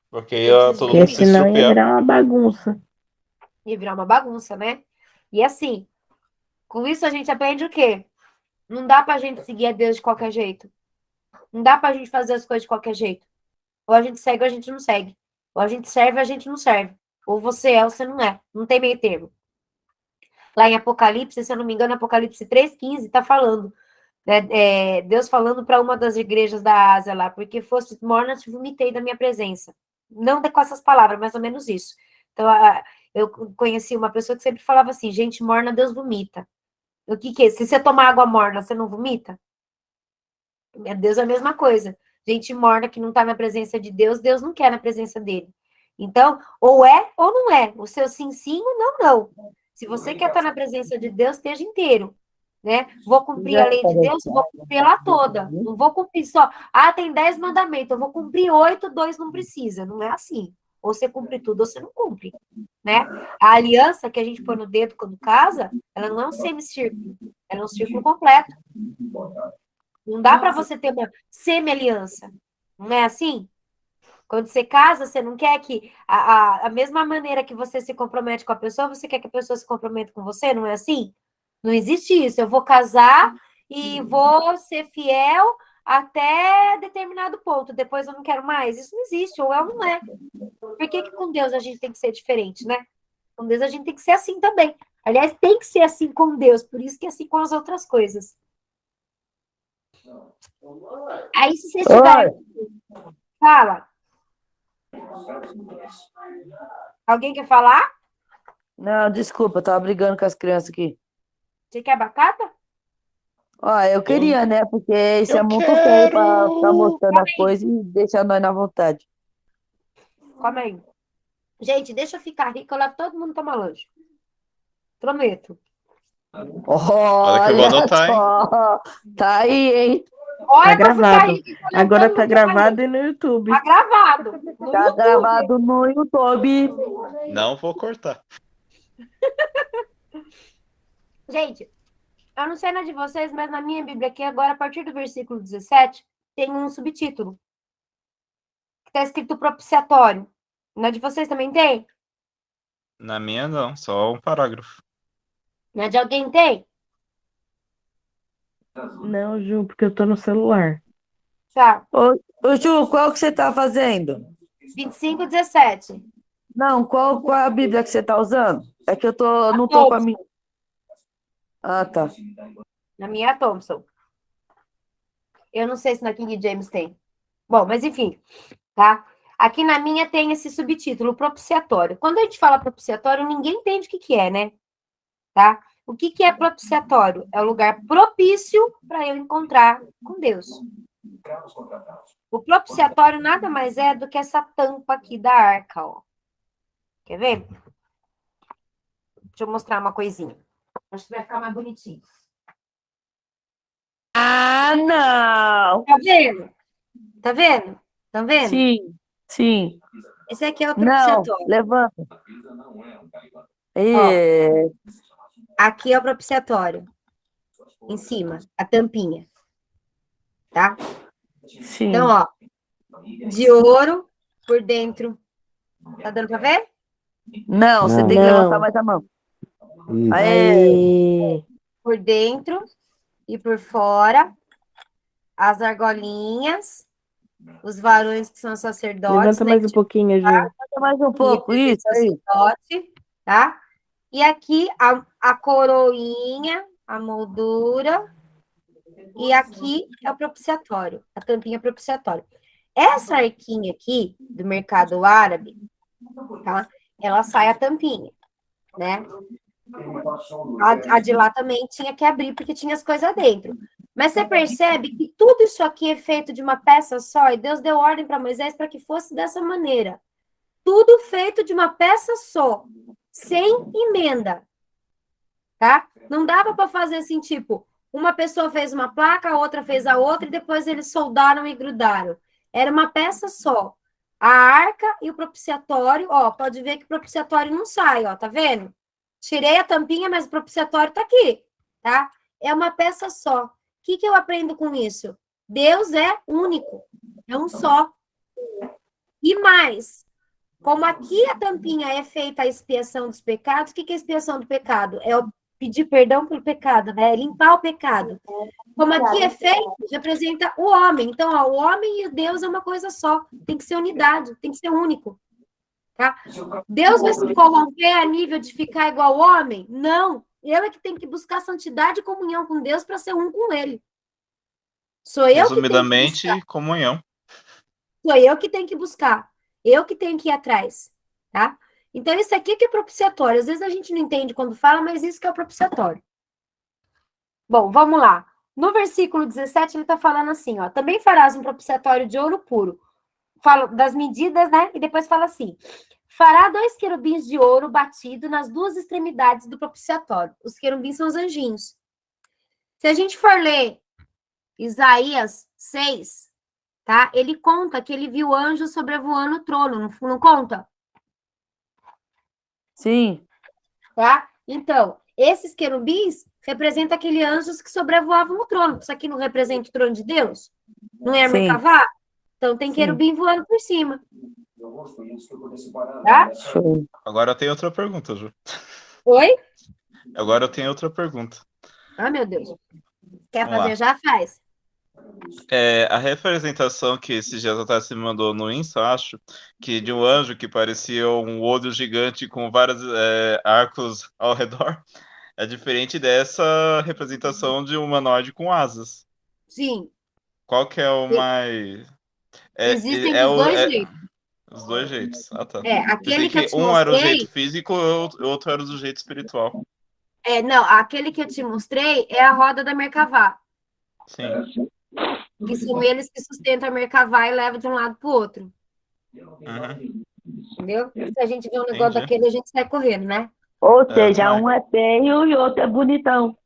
B: Porque
A: Eu
B: ia
A: preciso
B: todo
A: de
B: mundo
C: Porque
A: lei.
B: se
C: senão ia
B: estrupiar.
C: virar uma bagunça.
A: Ia virar uma bagunça, né? E assim, com isso a gente aprende o quê? Não dá pra gente seguir a Deus de qualquer jeito. Não dá pra gente fazer as coisas de qualquer jeito. Ou a gente segue ou a gente não segue. Ou a gente serve ou a gente não serve. Ou você é ou você não é. Não tem meio termo. Lá em Apocalipse, se eu não me engano, Apocalipse 3,15 tá falando. Deus falando para uma das igrejas da Ásia lá, porque foste morna, te vomitei da minha presença. Não com essas palavras, mais ou menos isso. Então, eu conheci uma pessoa que sempre falava assim, gente morna, Deus vomita. O que é? Se você tomar água morna, você não vomita? Deus é a mesma coisa. Gente morna que não está na presença de Deus, Deus não quer na presença dele. Então, ou é ou não é. O seu sim, sim, o não, não. Se você quer estar na presença de Deus, esteja inteiro. Né? Vou cumprir a lei de Deus, vou cumprir ela toda. Não vou cumprir só. Tem 10 mandamentos, eu vou cumprir 8, 2 não precisa. Não é assim. Ou você cumpre tudo, ou você não cumpre. Né? A aliança que a gente põe no dedo quando casa, ela não é um semicírculo, ela é um círculo completo. Não dá para você ter uma semi-aliança. Não é assim? Quando você casa, você não quer que a mesma maneira que você se compromete com a pessoa, você quer que a pessoa se comprometa com você, não é assim? Não existe isso. Eu vou casar e vou ser fiel até determinado ponto. Depois eu não quero mais. Isso não existe, ou é ou não é. Por que com Deus a gente tem que ser diferente, né? Com Deus a gente tem que ser assim também. Aliás, tem que ser assim com Deus, por isso que é assim com as outras coisas. Aí, se você tiver... Fala. Alguém quer falar?
C: Não, desculpa, eu tava brigando com as crianças aqui.
A: Você quer batata?
C: Eu queria, né? Porque isso
B: Eu
C: é muito feio pra
B: quero!
C: ficar mostrando as coisas e deixar nós na vontade.
A: Come aí. Gente, deixa eu ficar rica, eu levo todo mundo tomar lanche. Prometo.
B: Olha que eu vou
C: Olha
B: anotar, hein?
C: só, tá aí, hein?
A: Olha pra ficar
D: gravado.
A: rica, eu levo
D: Agora
A: todo
D: tá
A: mundo tomar
D: gravado
A: lanche.
D: e no YouTube.
A: Tá gravado. No
C: Tá
A: YouTube.
C: gravado no YouTube.
B: Não vou cortar.
A: Gente, eu não sei na de vocês, mas na minha Bíblia aqui, agora, a partir do versículo 17, tem um subtítulo. Que tá escrito propiciatório. Na de vocês também tem?
B: Na minha, não. Só um parágrafo.
A: Na de alguém tem?
D: Não, Ju, porque eu tô no celular.
A: Tá.
C: Ô, Ju, qual que você tá fazendo?
A: 25, 17.
C: Não, qual é a Bíblia que você tá usando? É que não tô com a minha. Ah, tá.
A: Na minha é a Thompson. Eu não sei se na King James tem. Bom, mas enfim, tá? Aqui na minha tem esse subtítulo, propiciatório. Quando a gente fala propiciatório, ninguém entende o que é, né? Tá? O que é propiciatório? É o lugar propício para eu encontrar com Deus. O propiciatório nada mais é do que essa tampa aqui da arca, ó. Quer ver? Deixa eu mostrar uma coisinha. Acho que vai ficar mais bonitinho.
C: Ah, não!
A: Tá vendo? Tá vendo? Tá vendo?
C: Sim, sim.
A: Esse aqui é o
C: Não,
A: propiciatório.
C: levanta.
A: Aqui é o propiciatório. Em cima, a tampinha. Tá?
C: Sim.
A: Então, ó. De ouro por dentro. Tá dando pra ver?
C: Não, você
F: Não.
C: tem que levantar
D: Não.
C: mais a mão.
F: Isso.
D: Aí.
A: Por dentro e por fora. As argolinhas. Os varões que são sacerdotes.
D: Levanta
A: né?
D: mais um pouquinho, Ju.
C: Levanta mais um pouco, isso aí.
A: Sacerdote, tá? E aqui a coroinha, a moldura. E aqui é o propiciatório, a tampinha propiciatório. Essa arquinha aqui, do mercado árabe, tá? Ela sai a tampinha, né? A de lá também tinha que abrir, porque tinha as coisas dentro. Mas você percebe que tudo isso aqui é feito de uma peça só, e Deus deu ordem para Moisés para que fosse dessa maneira. Tudo feito de uma peça só, sem emenda, tá? Não dava para fazer assim, tipo, uma pessoa fez uma placa, a outra fez a outra, e depois eles soldaram e grudaram. Era uma peça só. A arca e o propiciatório, ó, pode ver que o propiciatório não sai, ó, tá vendo? Tirei a tampinha, mas o propiciatório tá aqui, tá? É uma peça só. O que eu aprendo com isso? Deus é único, é um só. E mais, como aqui a tampinha é feita a expiação dos pecados, o que é a expiação do pecado? É pedir perdão pelo pecado, né? É limpar o pecado. Como aqui é feito, representa o homem. Então, ó, o homem e o Deus é uma coisa só. Tem que ser unidade, tem que ser único. Tá? Deus vai se corromper a nível de ficar igual ao homem? Não. Eu é que tenho que buscar santidade e comunhão com Deus para ser um com ele. Sou eu que tenho que
B: Resumidamente,
A: buscar.
B: comunhão.
A: Sou eu que tenho que buscar. Eu que tenho que ir atrás, tá? Então, isso aqui que é propiciatório. Às vezes a gente não entende quando fala, mas isso que é o propiciatório. Bom, vamos lá. No versículo 17, ele está falando assim, ó. Também farás um propiciatório de ouro puro. Fala das medidas, né? E depois fala assim. Fará 2 querubins de ouro batido nas 2 extremidades do propiciatório. Os querubins são os anjinhos. Se a gente for ler Isaías 6, tá? Ele conta que ele viu anjos sobrevoando o trono, não conta?
C: Sim,
A: Tá? Então, esses querubins representam aqueles anjos que sobrevoavam o trono. Isso aqui não representa o trono de Deus? Não é a
C: sim,
A: Merkavá? Então tem
C: sim.
A: querubim voando por cima. Tá?
C: Show.
B: Agora eu tenho outra pergunta, Ju.
A: Oi?
B: Agora eu tenho outra pergunta.
A: Ah, meu Deus. Quer
B: Vamos
A: fazer?
B: lá.
A: Já faz.
B: A representação que esses dias atrás se mandou no Insta, acho, que de um anjo que parecia um olho gigante com vários arcos ao redor, é diferente dessa representação de um humanoide com asas.
A: Sim.
B: Qual que é o
A: E-
B: mais...
A: Existem dos dois jeitos.
B: Os dois jeitos. Ah, tá.
A: Aquele
B: Pensei
A: que eu
B: que
A: te
B: um era o jeito
A: mostrei.
B: físico e o outro era do jeito espiritual.
A: Não, aquele que eu te mostrei é a roda da Merkavá.
B: Sim.
A: Que são eles que sustentam a Merkavá e levam de um lado para o outro.
B: Uhum.
A: Entendeu? Se a gente vê um negócio
B: Entendi.
A: daquele, a gente sai correndo, né?
C: Ou
B: É,
C: seja,
B: também.
C: um é feio e outro é bonitão.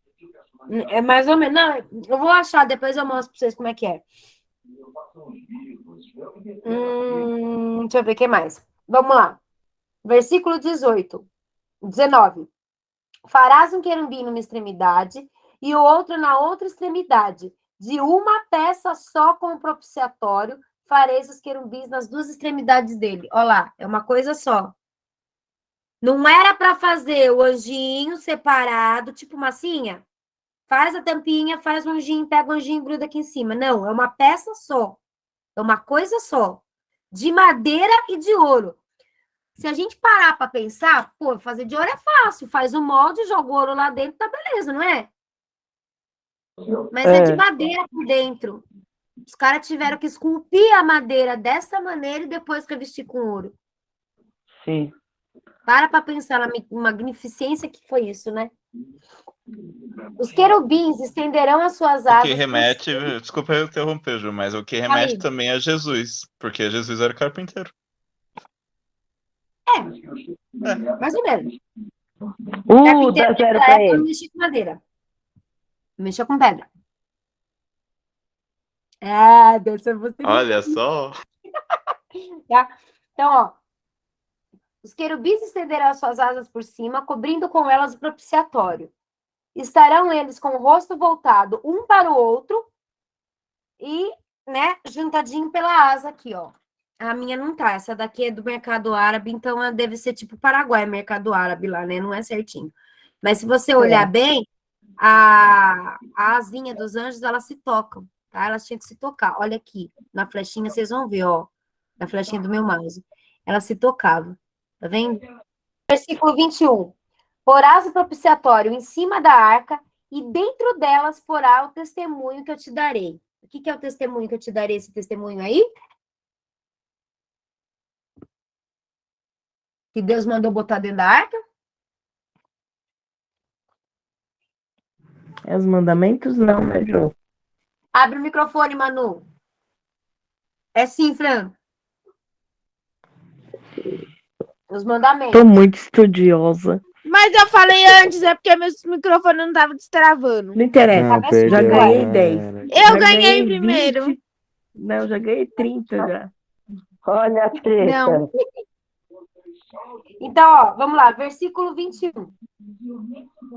A: É mais ou menos. Não, eu vou achar, depois eu mostro para vocês como é que é. Deixa eu ver o que mais. Vamos lá. Versículo 19. Farás um querubim numa extremidade e o outro na outra extremidade. De uma peça só com o propiciatório, fareis os querubins nas 2 extremidades dele. Olha lá, é uma coisa só. Não era para fazer o anjinho separado, tipo massinha. Faz a tampinha, faz o anjinho, pega o anjinho e gruda aqui em cima. Não, é uma peça só. É uma coisa só. De madeira e de ouro. Se a gente parar para pensar, pô, fazer de ouro é fácil. Faz o molde, joga o ouro lá dentro, tá beleza, não é? Mas é de madeira por dentro. Os caras tiveram que esculpir a madeira dessa maneira e depois revestir com ouro.
C: Sim.
A: Para pensar na magnificência que foi isso, né? Os querubins estenderão as suas
B: O que
A: asas.
B: remete, desculpa eu interromper, Ju, mas o que
A: Fala
B: remete
A: aí.
B: também a Jesus, porque Jesus era carpinteiro.
A: Mais ou menos.
C: Dá zero
A: Naquela
C: pra
A: época não
C: ele.
A: mexia com madeira. Mexia com pedra. Ah, dessa você não
B: Olha só.
A: tá? Então, ó. Os querubins estenderão as suas asas por cima, cobrindo com elas o propiciatório. Estarão eles com o rosto voltado um para o outro e, né, juntadinho pela asa aqui, ó. A minha não tá, essa daqui é do mercado árabe, então ela deve ser tipo Paraguai, mercado árabe lá, né? Não é certinho. Mas se você olhar bem, a asinha dos anjos, elas se tocam, tá? Elas tinham que se tocar. Olha aqui, na flechinha, vocês vão ver, ó, na flechinha do meu mouse. Elas se tocavam, tá vendo? Versículo 21. Porás o propiciatório em cima da arca e dentro delas porá o testemunho que eu te darei. O que é o testemunho que eu te darei, esse testemunho aí? Que Deus mandou botar dentro da arca?
D: É os mandamentos, não, né, Jô?
A: Abre o microfone, Manu. É sim, Fran. Os mandamentos.
D: Tô muito estudiosa.
E: Mas eu falei antes, é porque meu microfone não tava destravando.
D: Não interessa.
F: Não,
A: Mas
F: perdeu
D: Já
F: a
D: ganhei
F: galera.
D: 10.
E: Eu
D: Já
E: ganhei
D: 20.
E: primeiro.
D: Não, já ganhei 30 já.
C: Olha a treta.
E: Não.
A: Então, ó, vamos lá, versículo 21.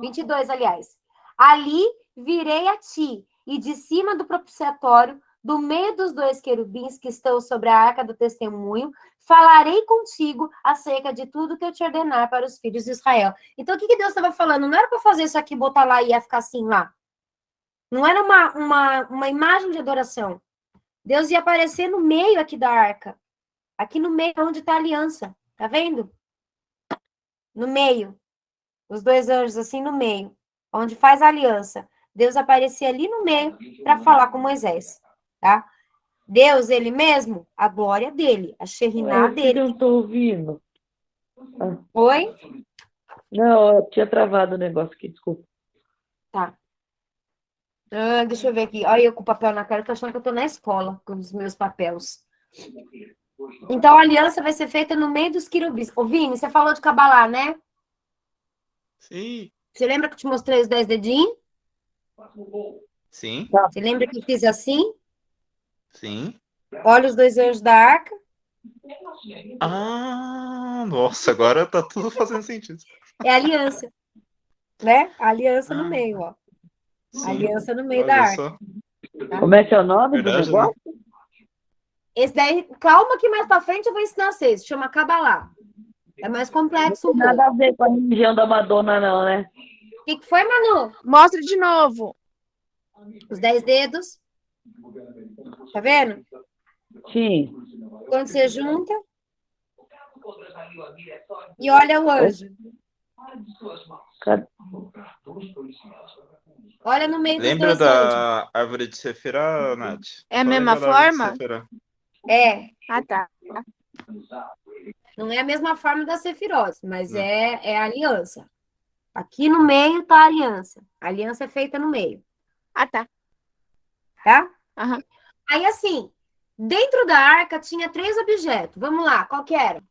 A: 22, aliás. Ali virei a ti, e de cima do propiciatório, do meio dos 2 querubins que estão sobre a arca do testemunho, falarei contigo acerca de tudo que eu te ordenar para os filhos de Israel. Então, o que Deus estava falando? Não era para fazer isso aqui, botar lá e ia ficar assim lá. Não era uma imagem de adoração. Deus ia aparecer no meio aqui da arca. Aqui no meio, onde está a aliança. Tá vendo? No meio. Os 2 anjos, assim, no meio. Onde faz a aliança. Deus aparecia ali no meio para falar com Moisés, tá? Deus, ele mesmo, a glória dele, a Shekhinah
C: Por que
A: dele.
C: eu não tô ouvindo?
A: Oi?
C: Não, eu tinha travado o negócio aqui, desculpa.
A: Tá. Deixa eu ver aqui. Olha eu com o papel na cara, tô achando que eu tô na escola com os meus papéis. Então, a aliança vai ser feita no meio dos querubins. Ô, Vini, você falou de Cabalá, né?
B: Sim.
A: Você lembra que eu te mostrei os 10 dedinhos?
B: Sim,
A: Você lembra que eu fiz assim?
B: sim.
A: Olha os 2 anjos da arca.
B: Ah, nossa, agora tá tudo fazendo sentido.
A: É a aliança, né? A aliança no
B: Ah,
A: meio, ó. A
B: sim,
A: aliança no meio da
B: olha
A: arca.
B: só.
C: Como é que é o nome do
B: Verdade, né?
C: negócio?
A: Esse daí, calma que mais pra frente eu vou ensinar vocês. Chama Cabalá. É mais complexo um pouco.
C: Nada a ver com a religião da Madonna, não, né?
A: O que foi, Manu?
E: Mostra de novo.
A: Os 10 dedos. Tá vendo?
C: Sim.
A: Quando você junta. E olha o anjo.
C: Cadê?
A: Olha no meio dos
B: Lembra
A: 2 anjos.
B: da árvore de Sefirah, Nath?
E: É a
B: Só
E: mesma
B: lembra da árvore de
E: forma?
B: Sefirah.
A: É,
E: Ah, tá.
A: não é a mesma forma da Sefirot, mas
B: Não.
A: é a aliança. Aqui no meio tá a aliança. A aliança é feita no meio,
E: Ah, tá.
A: tá?
E: Aham.
A: Aí, assim, dentro da arca tinha 3 objetos. Vamos lá, qual que era?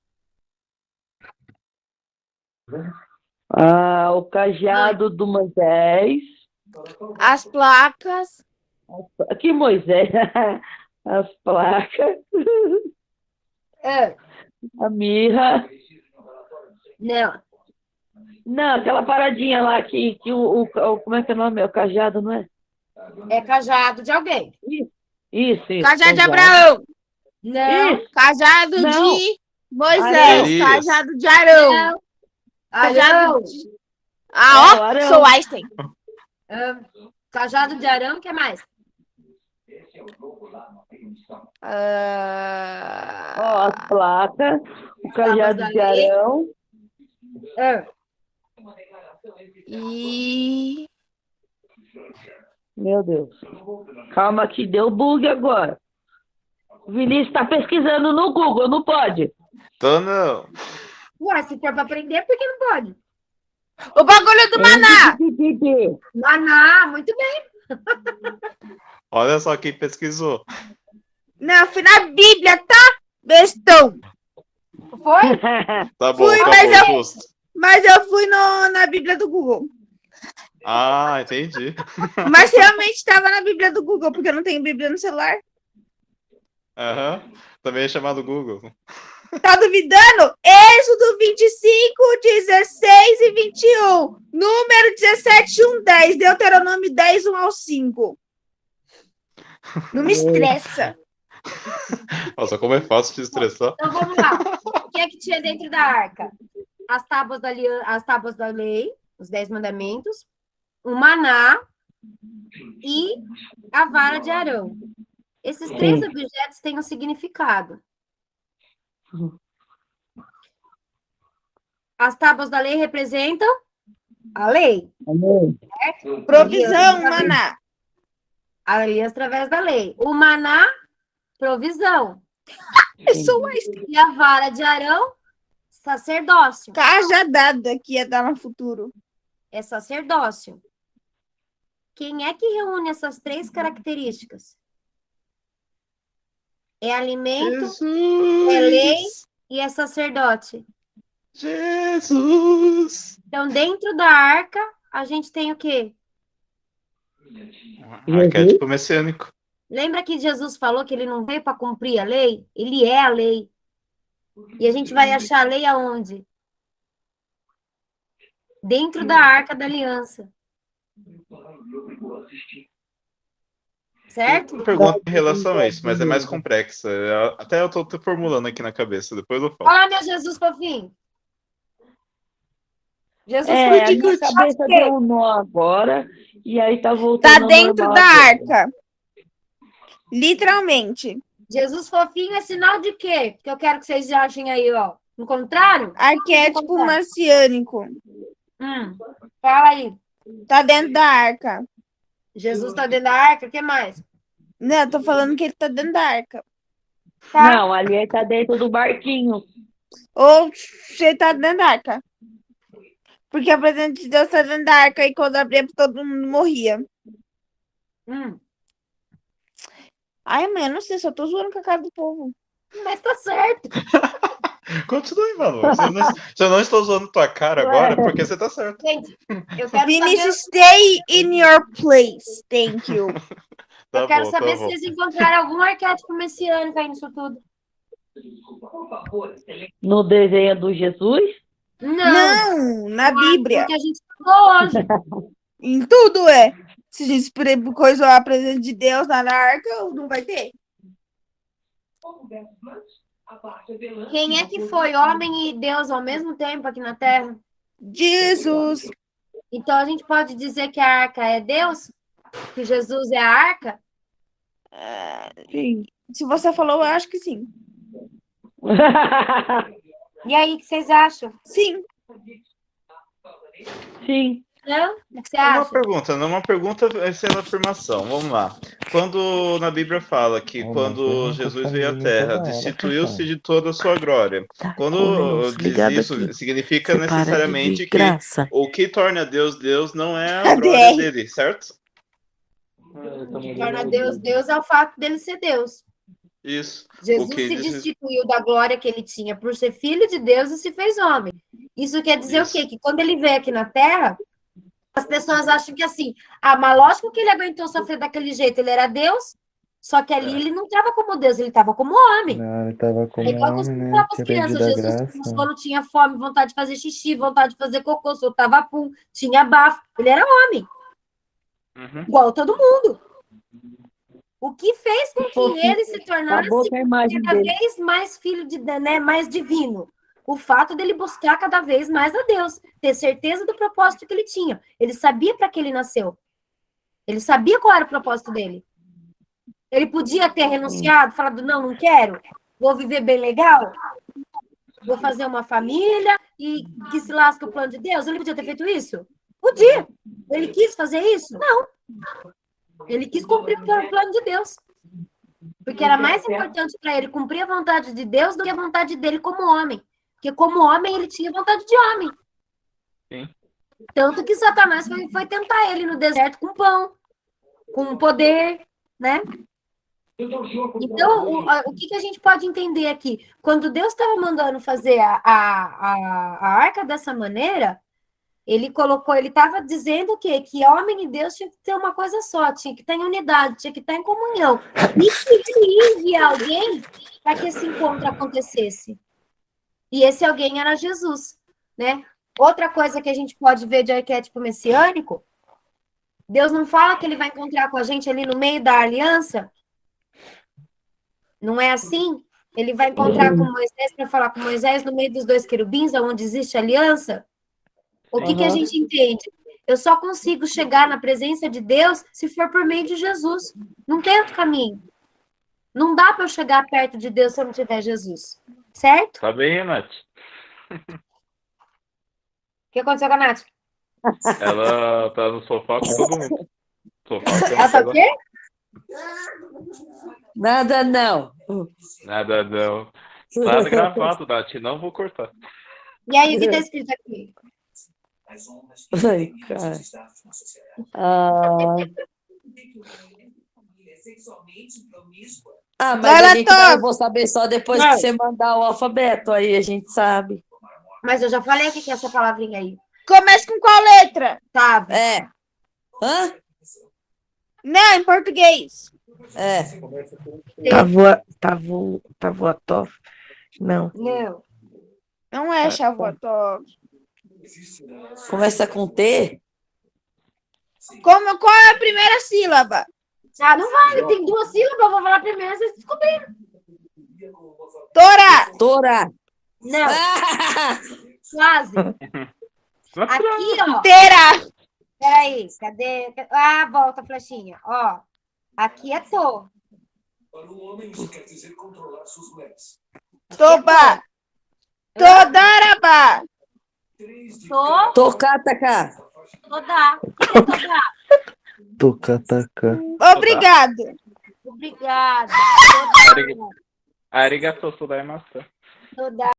C: O cajado do Moisés.
E: As placas.
C: Aqui, Moisés. As placas.
A: Ah,
C: A mirra.
A: não,
C: Não, aquela paradinha lá que como é que é o nome? É o cajado, não é?
A: é cajado de alguém.
C: Isso.
E: Cajado de Abraão.
A: Não,
C: Isso.
E: Cajado
C: Não.
E: de Moisés.
B: Elias.
E: Cajado de Arão.
A: não.
E: Cajado
A: Arão.
E: de... Ah, ó,
C: Arão.
E: sou Einstein.
A: Ah, cajado de Arão, o que mais?
C: Ó, as placas. O cajado
A: da
C: de
A: lei.
C: Arão.
A: Ah,
E: E...
C: Meu Deus. Calma que deu bug agora. O Vinícius está pesquisando no Google, não pode?
B: Tô não.
A: ué, se for para aprender, por que não pode?
E: O bagulho do maná.
A: Maná, muito bem.
B: Olha só quem pesquisou.
E: Não, fui na Bíblia, tá? Bestão.
A: Foi?
B: Tá bom,
E: Fui,
B: tá
E: mas
B: bom, justo.
E: Mas eu fui na Bíblia do Google.
B: Ah, entendi.
E: Mas realmente estava na Bíblia do Google, porque eu não tenho Bíblia no celular.
B: Aham. Também é chamado Google.
E: Tá duvidando? Êxodo 25, 16 e 21. Número 17, 1, 10. Deuteronômio 10, 1 ao 5. Não me estressa.
B: Nossa, como é fácil te estressar.
A: Então vamos lá. O que é que tinha dentro da arca? As tábuas da lei, os 10 mandamentos, o maná e a vara de Arão. Esses 3 objetos têm um significado. As tábuas da lei representam a lei.
E: Provisão, maná.
A: A aliança através da lei. O maná, provisão.
E: Eu sou Einstein.
A: E a vara de Arão, sacerdócio.
E: Cajadada que ia dar no futuro.
A: É sacerdócio. Quem é que reúne essas 3 características? É alimento,
B: Jesus!
A: é lei e é sacerdote.
B: Jesus!
A: Então, dentro da arca, a gente tem o quê?
B: Arquétipo messiânico.
A: Lembra que Jesus falou que ele não veio para cumprir a lei? Ele é a lei. E a gente vai achar a lei aonde? Dentro da arca da aliança. Certo?
B: Uma pergunta em relação a isso, mas é mais complexa. Até eu tô formulando aqui na cabeça, depois eu falo.
A: Olha meu Jesus fofinho. Jesus
C: A
A: fofinho.
C: minha cabeça deu um nó agora e aí tá voltando
E: Tá
C: ao
E: dentro
C: normal
E: da
C: agora.
E: arca. Literalmente.
A: Jesus fofinho é sinal de quê? Que eu quero que vocês achem aí, ó. Encontraram?
E: Arquétipo messiânico.
A: Fala aí.
E: Tá dentro da arca.
A: Jesus tá dentro da arca, o que mais?
E: Não, eu tô falando que ele tá dentro da arca.
A: Tá.
G: Não, ali ele tá dentro do barquinho.
E: Ou você tá dentro da arca. Porque a presença de Deus tá dentro da arca e quando abria, todo mundo morria. Ai, mãe, eu não sei, só tô zoando com a cara do povo.
A: Mas tá certo.
B: Continue, Manu. Se eu não estou usando tua cara agora, é porque você tá certo.
A: Gente, eu quero
E: Vinícius,
A: saber,
E: stay in your place. Thank you.
B: Tá
A: eu quero
B: bom,
A: saber
B: tá
A: se
B: bom.
A: vocês encontraram algum arquétipo messiânico aí nisso tudo.
G: No desenho do Jesus?
E: Não, na Bíblia.
A: Porque a gente estudou hoje.
E: Em tudo é. Se a gente coisar a presença de Deus na arca, não vai ter.
A: Quem é que foi homem e Deus ao mesmo tempo aqui na Terra?
E: Jesus.
A: Então a gente pode dizer que a arca é Deus? Que Jesus é a arca?
G: Sim.
E: Se você falou, eu acho que sim.
A: E aí, o que vocês acham?
E: Sim.
G: Sim.
A: Não? O que você
B: É uma
A: acha?
B: pergunta, não uma pergunta sendo afirmação. Vamos lá. Quando na Bíblia fala que
F: Uma
B: quando
F: pergunta
B: Jesus veio à
F: família
B: Terra,
F: toda hora,
B: destituiu-se de toda a sua glória.
D: Tá,
B: Quando
D: ô, Linus,
B: diz
D: ligado
B: isso,
D: aqui.
B: significa
D: Você para
B: necessariamente
D: de
B: que
D: graça.
B: o que torna Deus Deus não é a
E: Cadê?
B: glória dele, certo?
A: O que torna Deus Deus é o fato dele ser Deus.
B: Isso.
A: Jesus
B: O que
A: se
B: diz-
A: destituiu da glória que ele tinha por ser filho de Deus e se fez homem. Isso quer dizer
B: Isso.
A: o quê? Que quando ele veio aqui na Terra, as pessoas acham que assim, mas lógico que ele aguentou sofrer daquele jeito, ele era Deus, só que ali ele não estava como Deus, ele estava como homem.
F: Não, ele tava
A: É
F: como
A: igual que
F: homem,
A: eu
F: né?
A: falava para as
F: Tinha
A: crianças,
F: perdido a
A: Jesus,
F: graça.
A: quando tinha fome, vontade de fazer xixi, vontade de fazer cocô, soltava pum, tinha bafo, ele era homem,
B: Uhum.
A: igual todo mundo. O que fez com que
G: Fofinho.
A: ele se tornasse
G: Acabou com a imagem
A: cada
G: dele.
A: vez mais filho de Deus, né, mais divino. O fato dele buscar cada vez mais a Deus, ter certeza do propósito que ele tinha. Ele sabia para que ele nasceu. Ele sabia qual era o propósito dele. Ele podia ter renunciado, falado, não quero, vou viver bem legal, vou fazer uma família e que se lasque o plano de Deus. Ele podia ter feito isso? Podia. Ele quis fazer isso? Não. Ele quis cumprir o plano de Deus. Porque era mais importante para ele cumprir a vontade de Deus do que a vontade dele como homem. Porque como homem, ele tinha vontade de homem.
B: Sim.
A: Tanto que Satanás foi tentar ele no deserto com pão, com poder, né? Então, o que a gente pode entender aqui? Quando Deus estava mandando fazer a arca dessa maneira, ele estava dizendo o quê? Que homem e Deus tinha que ter uma coisa só, tinha que estar em unidade, tinha que estar em comunhão. E que ele enviar alguém para que esse encontro acontecesse. E esse alguém era Jesus, né? Outra coisa que a gente pode ver de arquétipo messiânico, Deus não fala que ele vai encontrar com a gente ali no meio da aliança? Não é assim? Ele vai encontrar com Moisés para falar com Moisés no meio dos dois querubins, onde existe aliança? O que a gente entende? Eu só consigo chegar na presença de Deus se for por meio de Jesus. Não tem outro caminho. Não dá para eu chegar perto de Deus se eu não tiver Jesus. Certo?
B: Tá bem, Nath?
A: O que aconteceu com a Nath?
B: Ela tá no sofá com todo mundo. Sofá,
A: Ela tá o quê?
C: Nada não.
B: Nada, não. Nada gravado, Nath. Não vou cortar.
A: E aí, o que está escrito aqui?
C: Ai, cara. Ah, mas
E: Vai lá,
C: a gente eu vou saber só depois
A: Vai.
C: que você mandar o alfabeto, aí a gente sabe.
A: Mas eu já falei o que é essa palavrinha aí.
E: Começa com qual letra?
A: Tá.
C: É. Hã?
E: Não, em português.
C: É.
D: Tavoatof? Não.
A: Não.
E: Não é Shavuot.
C: Começa com T?
E: Qual é a primeira sílaba?
A: Ah, não vale. Tem duas sílabas. Eu vou falar primeiro, vocês descobriram.
E: Torá.
C: Torá.
A: Não, quase. Aqui, ó.
E: Terá.
A: Peraí, cadê? Volta a flechinha. Ó, aqui é to.
E: Tobá. Todarabá.
A: To,
C: Tocataca.
A: todá. O que é todá?
F: Tocatacá.
E: Obrigado.
A: Obrigada.
B: Arigatou gozaimasu.
A: Toda